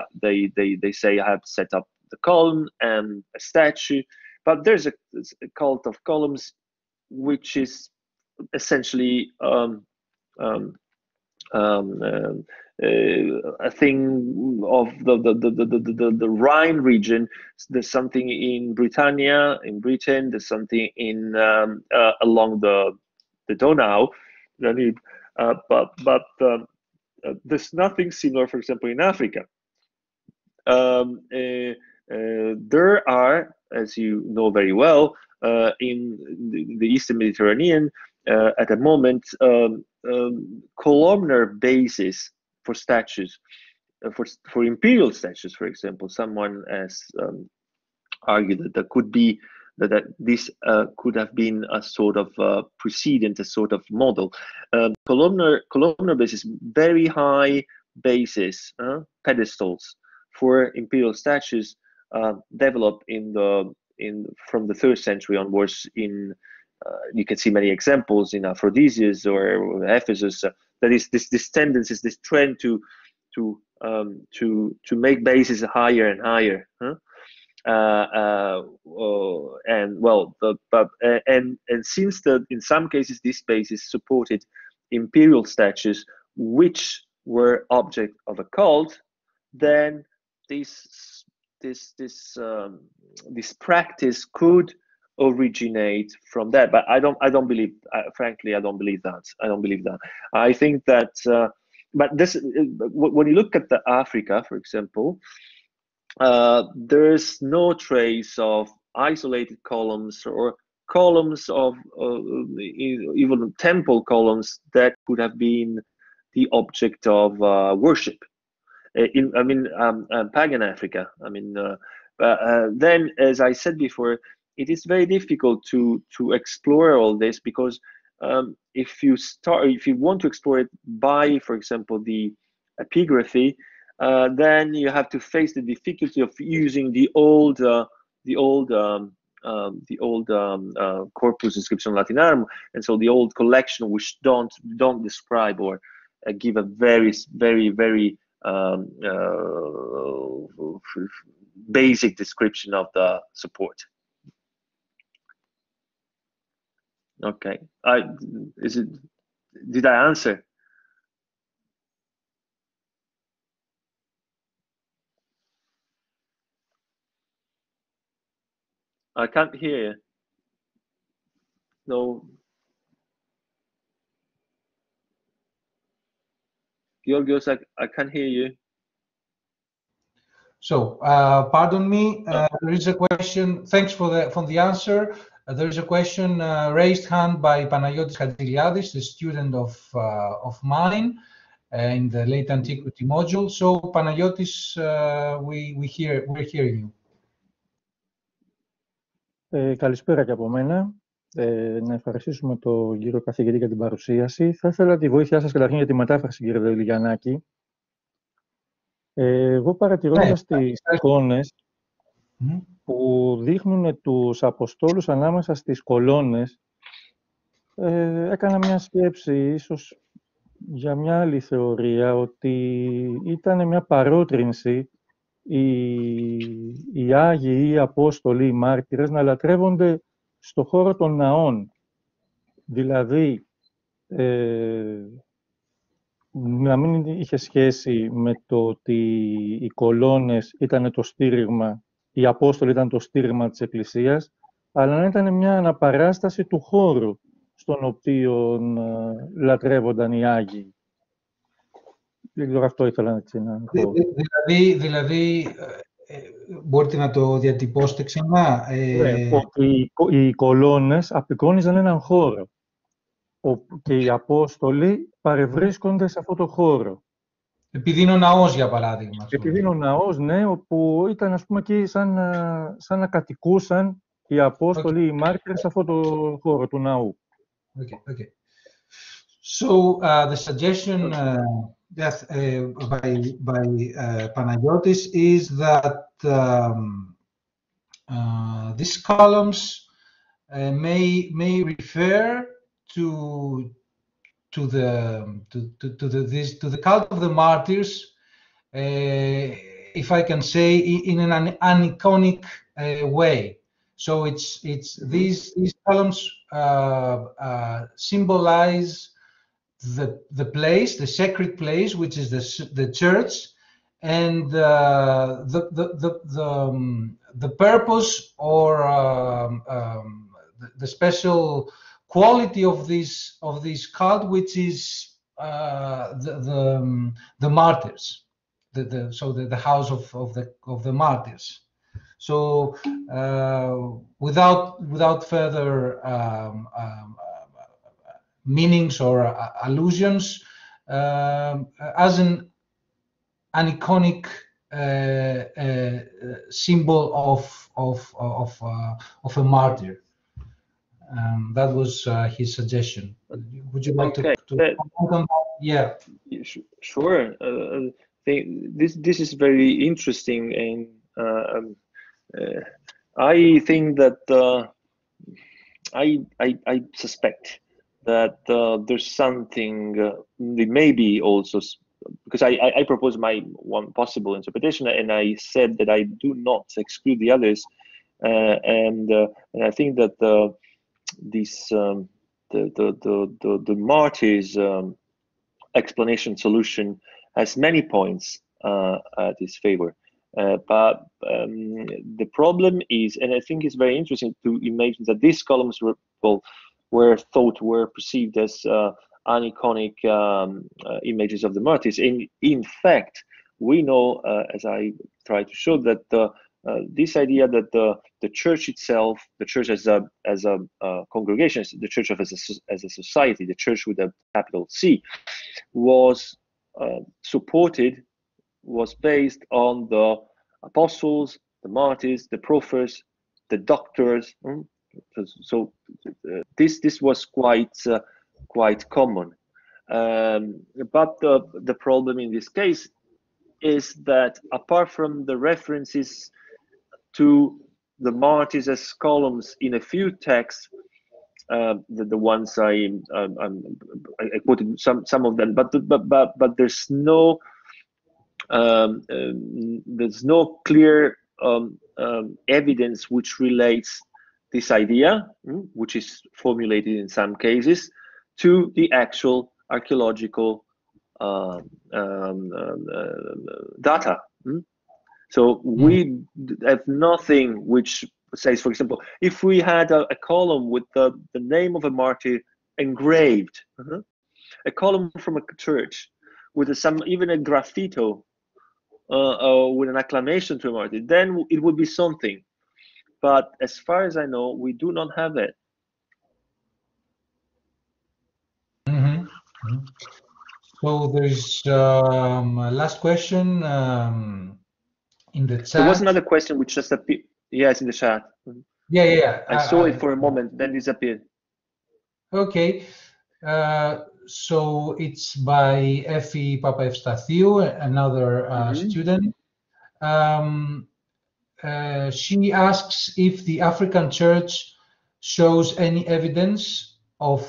say, I have set up the column and a statue. But there's a cult of columns, which is essentially a thing of the Rhine region. There's something in Britannia, in Britain. There's something in along the Donau, Danube. But there's nothing similar, for example, in Africa. There are, as you know very well, in the Eastern Mediterranean, at the moment, columnar bases for statues, for imperial statues, for example. Someone has argued that there could be that this could have been a sort of precedent, a sort of model. Columnar bases, very high bases, pedestals for imperial statues, developed from the 3rd century onwards. You can see many examples in Aphrodisias or Ephesus. That is this tendency, this trend to make bases higher and higher. And well, and since in some cases these bases supported imperial statues which were object of a cult, then this practice could originate from that. But I don't believe, frankly, I don't believe that. I think that, but this, when you look at the Africa, for example, there's no trace of isolated columns or columns of even temple columns that could have been the object of worship. Pagan Africa. Then, as I said before, it is very difficult to explore all this, because if you want to explore it by, for example, the epigraphy, then you have to face the difficulty of using the old corpus inscription Latinarum, and so the old collection, which don't describe or give a very basic description of the support. Okay, did I answer? I can't hear you. No. Georgios, I can't hear you. So, pardon me, there is a question. Thanks for the answer. There is a question, raised hand by Panagiotis Hadjiliadis, a student of mine in the late antiquity module. So, Panagiotis, we're hearing you. Καλησπέρα και από μένα. Να ευχαριστήσουμε τον κύριο καθηγητή για την παρουσίαση. Θα ήθελα τη βοήθειά σας καταρχήν για τη μετάφραση, κύριε Δελιγιαννάκη. Εγώ παρατηρώντας τις εικόνες που δείχνουν τους Αποστόλους ανάμεσα στις κολόνες, έκανα μια σκέψη, ίσως για μια άλλη θεωρία, ότι ήταν μια παρότρινση οι Άγιοι ή οι Απόστολοι, οι μάρτυρες, να λατρεύονται στο χώρο των ναών. Δηλαδή, να μην είχε σχέση με το ότι οι κολόνες ήταν το στήριγμα, οι Απόστολοι ήταν το στήριγμα της Εκκλησίας, αλλά να ήταν μια αναπαράσταση του χώρου στον οποίο λατρεύονταν οι Άγιοι. Αυτό ήθελα να πω. Δηλαδή, μπορείτε να το διατυπώσετε ξανά. Ότι οι κολόνες απεικόνιζαν έναν χώρο και οι Απόστολοι παρευρίσκονται σε αυτό το χώρο. Επειδή είναι ο ναός, για παράδειγμα. Επειδή είναι ο ναός, ναι, όπου ήταν, ας πούμε, εκεί σαν να κατοικούσαν οι Απόστολοι, οι μάρτυρες, σε αυτό το χώρο του ναού. Okay. So, the suggestion by Panagiotis is that these columns may refer to the cult of the martyrs, if I can say, in an aniconic way. So these columns symbolize the place, the sacred place, which is the church, and the purpose or the special quality of this cult, which is the martyrs, the house of the martyrs. So without further meanings or allusions, as an iconic symbol of a martyr. That was his suggestion. Would you like to comment on that? Yeah. Sure. This is very interesting, and I think that I suspect that there's something maybe also, because I propose my one possible interpretation, and I said that I do not exclude the others, and I think that the martyrs explanation solution has many points at its favor, but the problem is, and I think it's very interesting to imagine that these columns were perceived as uniconic images of the martyrs. In fact, we know, as I try to show, that this idea that the church itself, the church as a congregation, the church as a society, the church with a capital C, was based on the apostles, the martyrs, the prophets, the doctors. So this was quite common. But the problem in this case is that apart from the references to the martyrs as columns in a few texts, the ones I quoted some of them, but there's no clear evidence which relates this idea, which is formulated in some cases, to the actual archaeological data. So we have nothing which says, for example, if we had a column with the name of a martyr engraved, a column from a church with even a graffito with an acclamation to a martyr, then it would be something. But as far as I know, we do not have it. So there's a last question in the chat. There was another question which just appeared. Yes, in the chat. Yeah. I saw it for a moment, then disappeared. Okay. So it's by Effie Papaevstathiou, another student. She asks if the African church shows any evidence of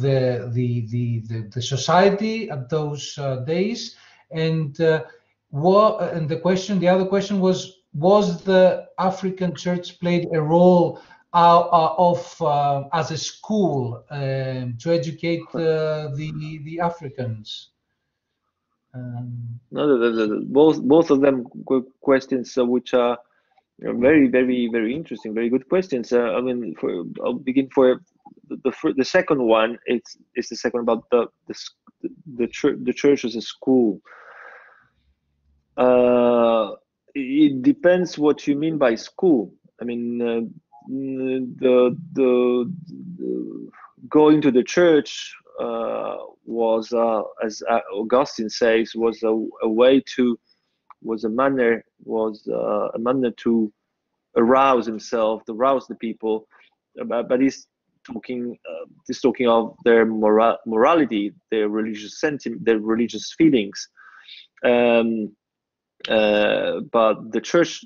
the society at those days, and the other question was the African church played a role as a school to educate the Africans? No, both of them questions which are very, very, very interesting, very good questions. I mean, I'll begin for the second one. It's the second about the church as a school. It depends what you mean by school. I mean, the going to the church was, as Augustine says, was a manner to arouse himself, to rouse the people. But he's talking of their morality, their religious sentiment, their religious feelings. But the church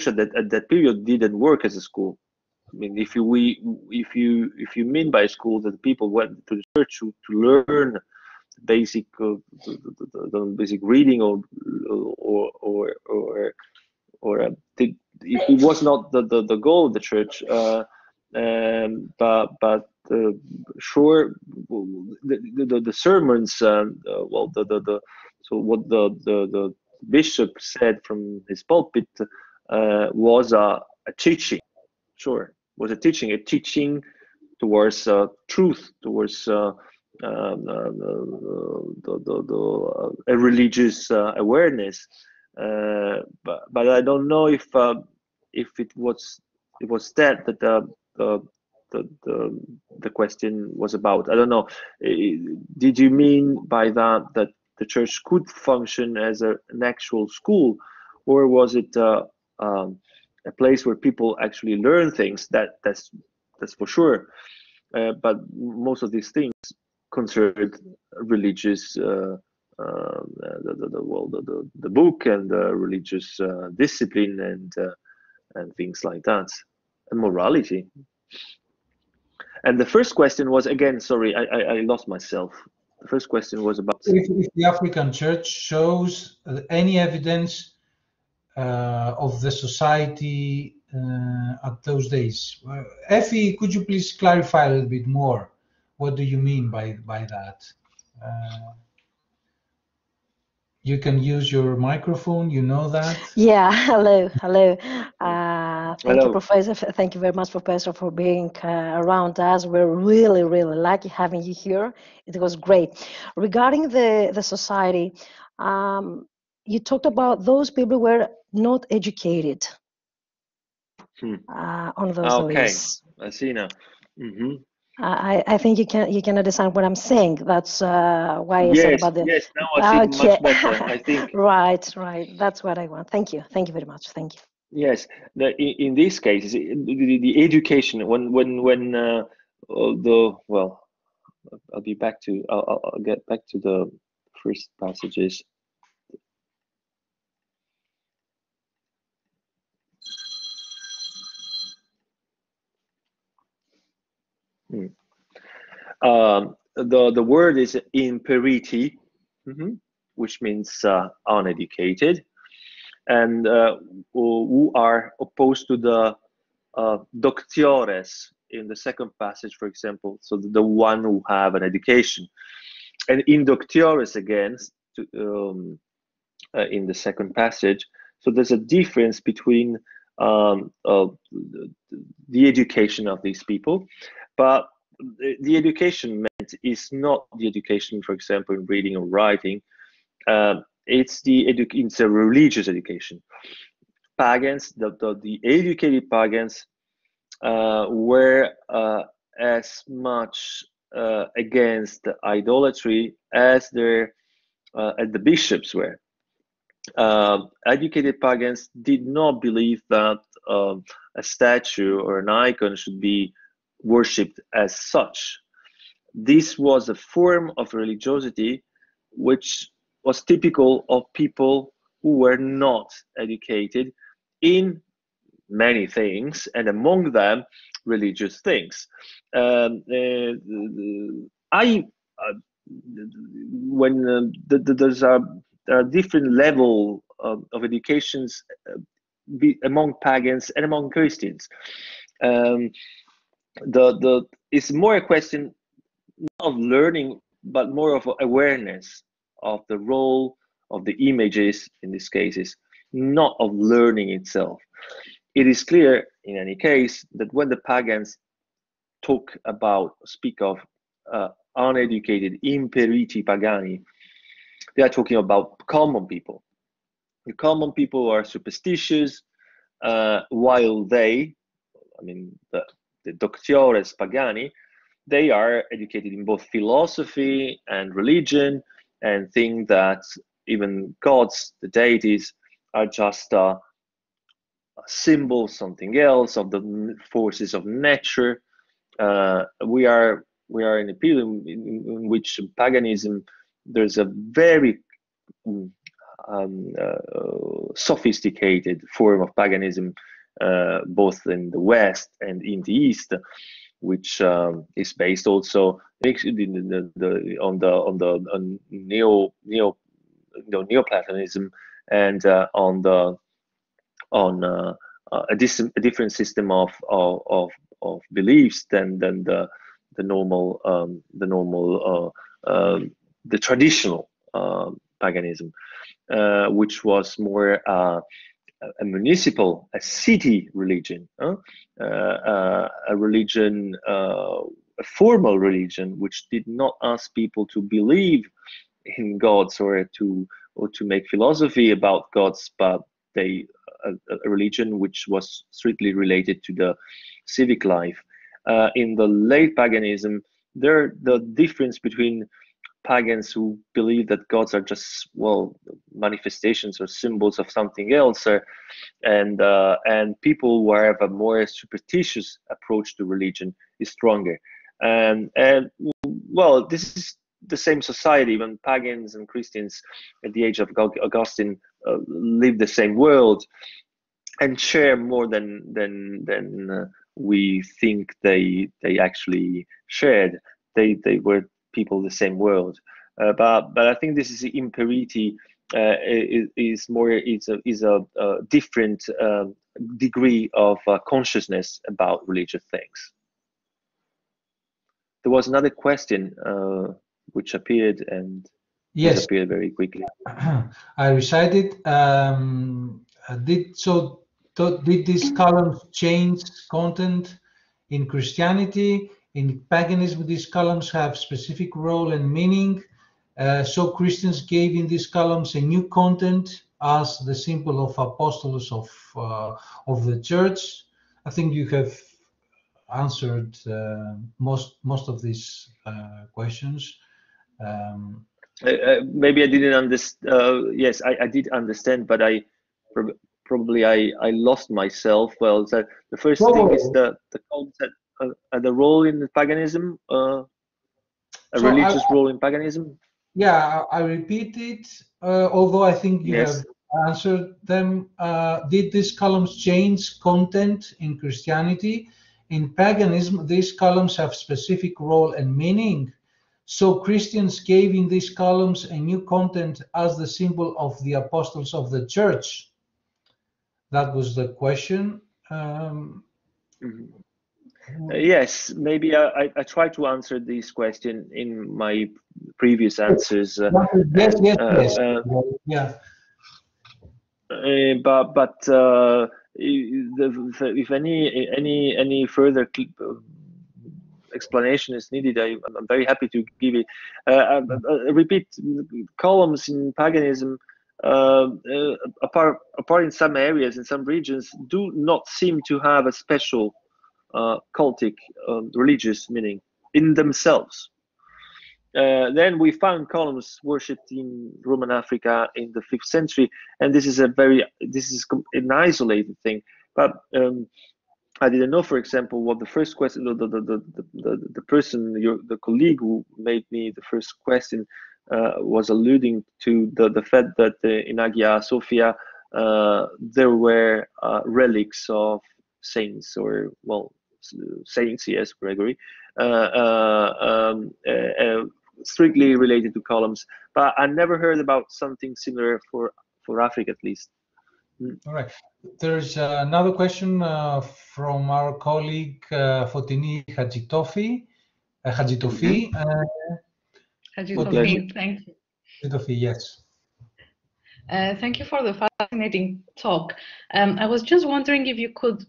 at that period didn't work as a school. I mean, if you mean by school that people went to the church to learn basic reading or it was not the goal of the church. But sure, the sermons, well, so what the bishop said from his pulpit was a teaching, sure, was a teaching towards truth, towards a religious awareness. But I don't know if it was that the question was about. I don't know. Did you mean by that the church could function as an actual school, or was it a place where people actually learn things? That's for sure. But most of these things concerned religious, the book and religious discipline and things like that, and morality. And the first question was, again, sorry, I lost myself. The first question was about if the African church shows any evidence of the society at those days. Effie, could you please clarify a little bit more? What do you mean by that? You can use your microphone, you know that? Yeah, hello. Thank Hello. you, Professor. Thank you very much, Professor, for being around us. We're really, really lucky having you here. It was great. Regarding the society, you talked about those people who were not educated on those days. I see now. I think you can understand what I'm saying. That's why I said about the. Yes, now I see much better. I think. Right. That's what I want. Thank you very much. Thank you. Yes, in these cases, the education well, I'll get back to the first passages. The word is imperiti, which means uneducated, and who are opposed to the doctiores in the second passage, for example, so the one who have an education. And in doctiores again, in the second passage, so there's a difference between the education of these people, but the education meant is not the education, for example, in reading or writing. It's a religious education. Pagans, the educated pagans were as much against idolatry as the bishops were. Educated pagans did not believe that a statue or an icon should be worshipped as such. This was a form of religiosity which was typical of people who were not educated in many things, and among them religious things. When there are different level of educations among pagans and among Christians. It's more a question not of learning, but more of awareness of the role of the images in these cases, not of learning itself. It is clear, in any case, that when the pagans speak of uneducated imperiti pagani, they are talking about common people. The common people are superstitious, while the doctiores pagani, they are educated in both philosophy and religion, and think that even gods, the deities, are just a symbol, something else, of the forces of nature. We are in a period in which paganism, there's a very sophisticated form of paganism, both in the West and in the East, which is based also on Neoplatonism and on a different system of beliefs than the normal the traditional paganism, which was more a municipal, a city religion, a religion, a formal religion, which did not ask people to believe in gods or to make philosophy about gods, but a religion which was strictly related to the civic life. In the late paganism, the difference between pagans who believe that gods are just, well, manifestations or symbols of something else, and people who have a more superstitious approach to religion is stronger. And well, this is the same society when pagans and Christians at the age of Augustine live the same world and share more than we think they actually shared. They were people of the same world, but I think this is imperity is a different degree of consciousness about religious things. There was another question which appeared and disappeared very quickly. I recited. Did these columns change content in Christianity? In paganism, these columns have specific role and meaning. So Christians gave in these columns a new content as the symbol of apostles of the church. I think you have answered most of these questions. Maybe I didn't understand. Yes, I did understand, but I lost myself. Well, so the first thing is the concept, the role in paganism, religious role in paganism. Yeah, I repeat it, although I think you have answered them. Did these columns change content in Christianity? In paganism, these columns have specific role and meaning. So Christians gave in these columns a new content as the symbol of the apostles of the church. That was the question. Yes, maybe I tried to answer this question in my previous answers. Yes. Yeah. But if any further explanation is needed, I'm very happy to give it. Repeat, columns in paganism, apart in some areas, in some regions, do not seem to have a special cultic religious meaning in themselves. Then we found columns worshipped in Roman Africa in the 5th century, and this is an isolated thing. But I didn't know, for example, what the first question, the person, the colleague who made me the first question was alluding to the fact that in Hagia Sophia there were relics of saints, or well, saints, yes, Gregory, strictly related to columns. But I never heard about something similar for Africa, at least. All right. There's another question from our colleague Fotini Hajitofi. Hajitofi, thank you. Hajitofi, yes. Thank you for the fascinating talk. I was just wondering if you could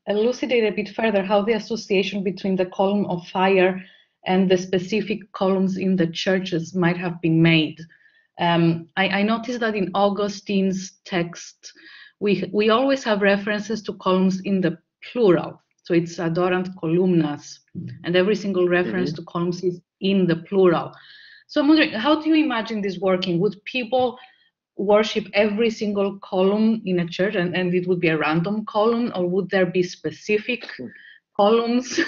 elucidate a bit further how the association between the column of fire and the specific columns in the churches might have been made. I noticed that in Augustine's text, we always have references to columns in the plural. So it's adorant columnas, and every single reference to columns is in the plural. So I'm wondering, how do you imagine this working? Would people worship every single column in a church, and it would be a random column, or would there be specific columns?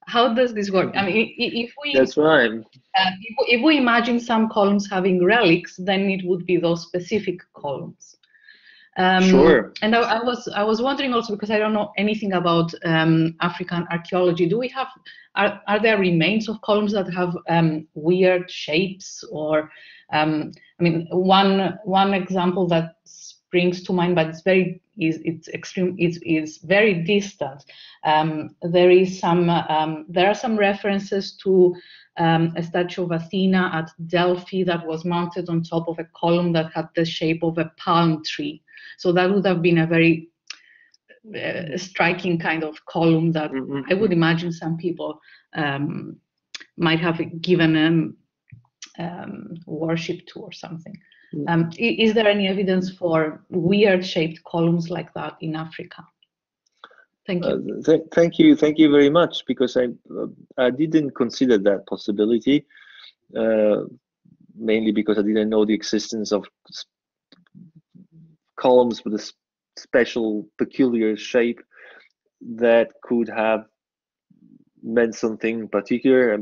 How does this work? I mean, if we imagine some columns having relics, then it would be those specific columns. Sure. And I was wondering also, because I don't know anything about African archaeology. Do we have are there remains of columns that have weird shapes, or I mean, one example that springs to mind, but it's very is very distant. There are some references to a statue of Athena at Delphi that was mounted on top of a column that had the shape of a palm tree. So that would have been a very striking kind of column that I would imagine some people might have given worship to or something. Is there any evidence for weird shaped columns like that in Africa? Thank you. Thank you very much, because I didn't consider that possibility, mainly because I didn't know the existence of columns with a special peculiar shape that could have meant something particular.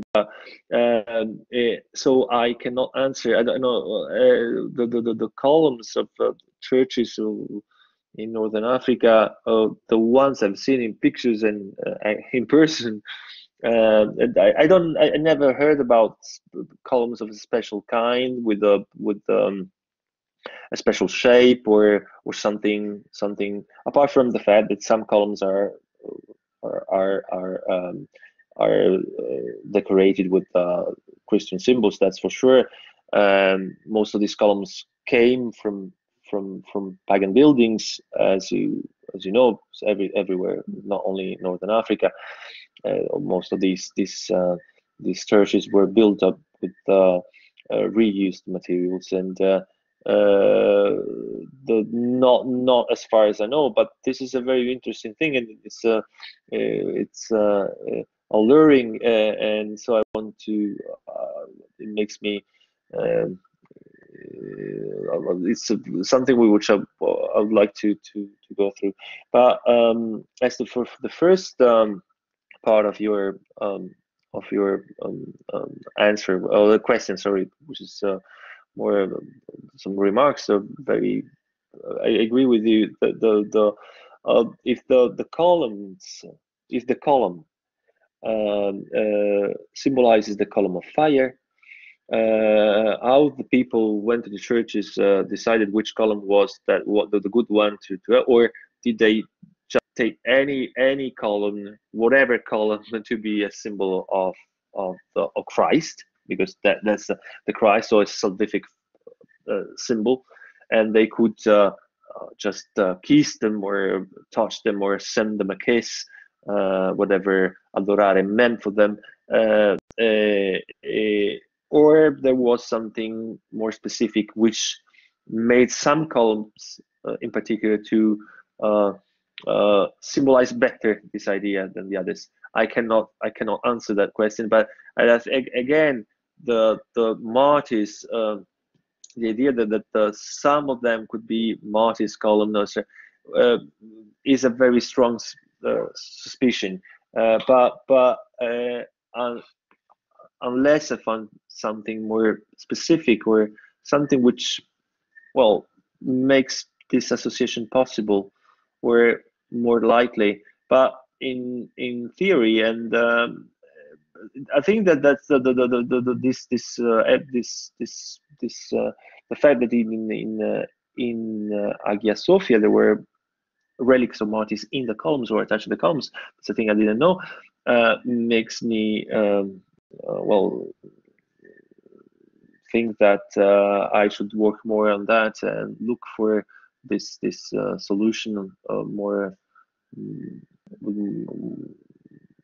So I cannot answer. I don't know the columns of churches in Northern Africa, the ones I've seen in pictures and in person. And I never heard about columns of a special kind with a special shape or something apart from the fact that some columns are decorated with Christian symbols. That's for sure. Most of these columns came from pagan buildings, as you know, everywhere, not only in Northern Africa. Most of these churches were built up with reused materials, and not as far as I know, but this is a very interesting thing, and it's alluring, and so I want to. It makes me. It's something which I would like to go through. But as for the first part of your answer, or the question, sorry, which is more some remarks. Are very. I agree with you. If the column symbolizes the column of fire. How the people went to the churches decided which column was the good one to or did they just take any column, whatever column, to be a symbol of Christ, because that's the Christ, so it's a salvific symbol, and they could just kiss them or touch them or send them a kiss, whatever adorare meant for them. Or there was something more specific which made some columns in particular to symbolize better this idea than the others. I cannot answer that question, but again, the martyrs, the idea that some of them could be martyrs columns is a very strong suspicion, but unless I find something more specific or something which, well, makes this association possible or more likely. But in theory, and I think that's the fact that in Hagia Sophia there were relics of martyrs in the columns or attached to the columns. It's a thing I didn't know. Makes me well, think that I should work more on that and look for this solution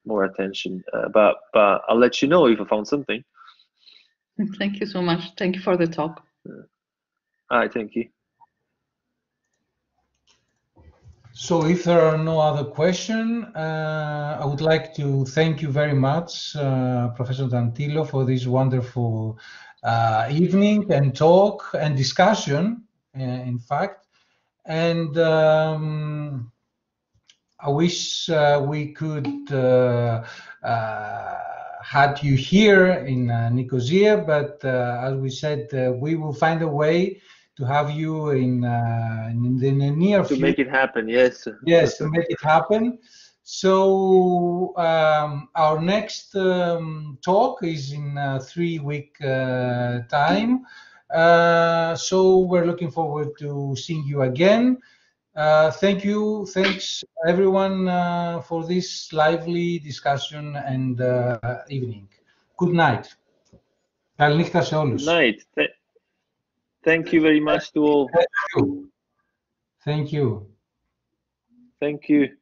more attention. But I'll let you know if I found something. Thank you so much. Thank you for the talk. All right, thank you. So if there are no other questions, I would like to thank you very much, Professor Tantillo, for this wonderful evening and talk and discussion, in fact. And I wish we could had you here in Nicosia, but as we said, we will find a way to have you in the near future. To make it happen, yes. Yes, to make it happen. So our next talk is in 3-week time. So we're looking forward to seeing you again. Thanks everyone for this lively discussion and evening. Good night. Καληνύχτα σε όλους. Good night. Thank you very much to all. Thank you. Thank you.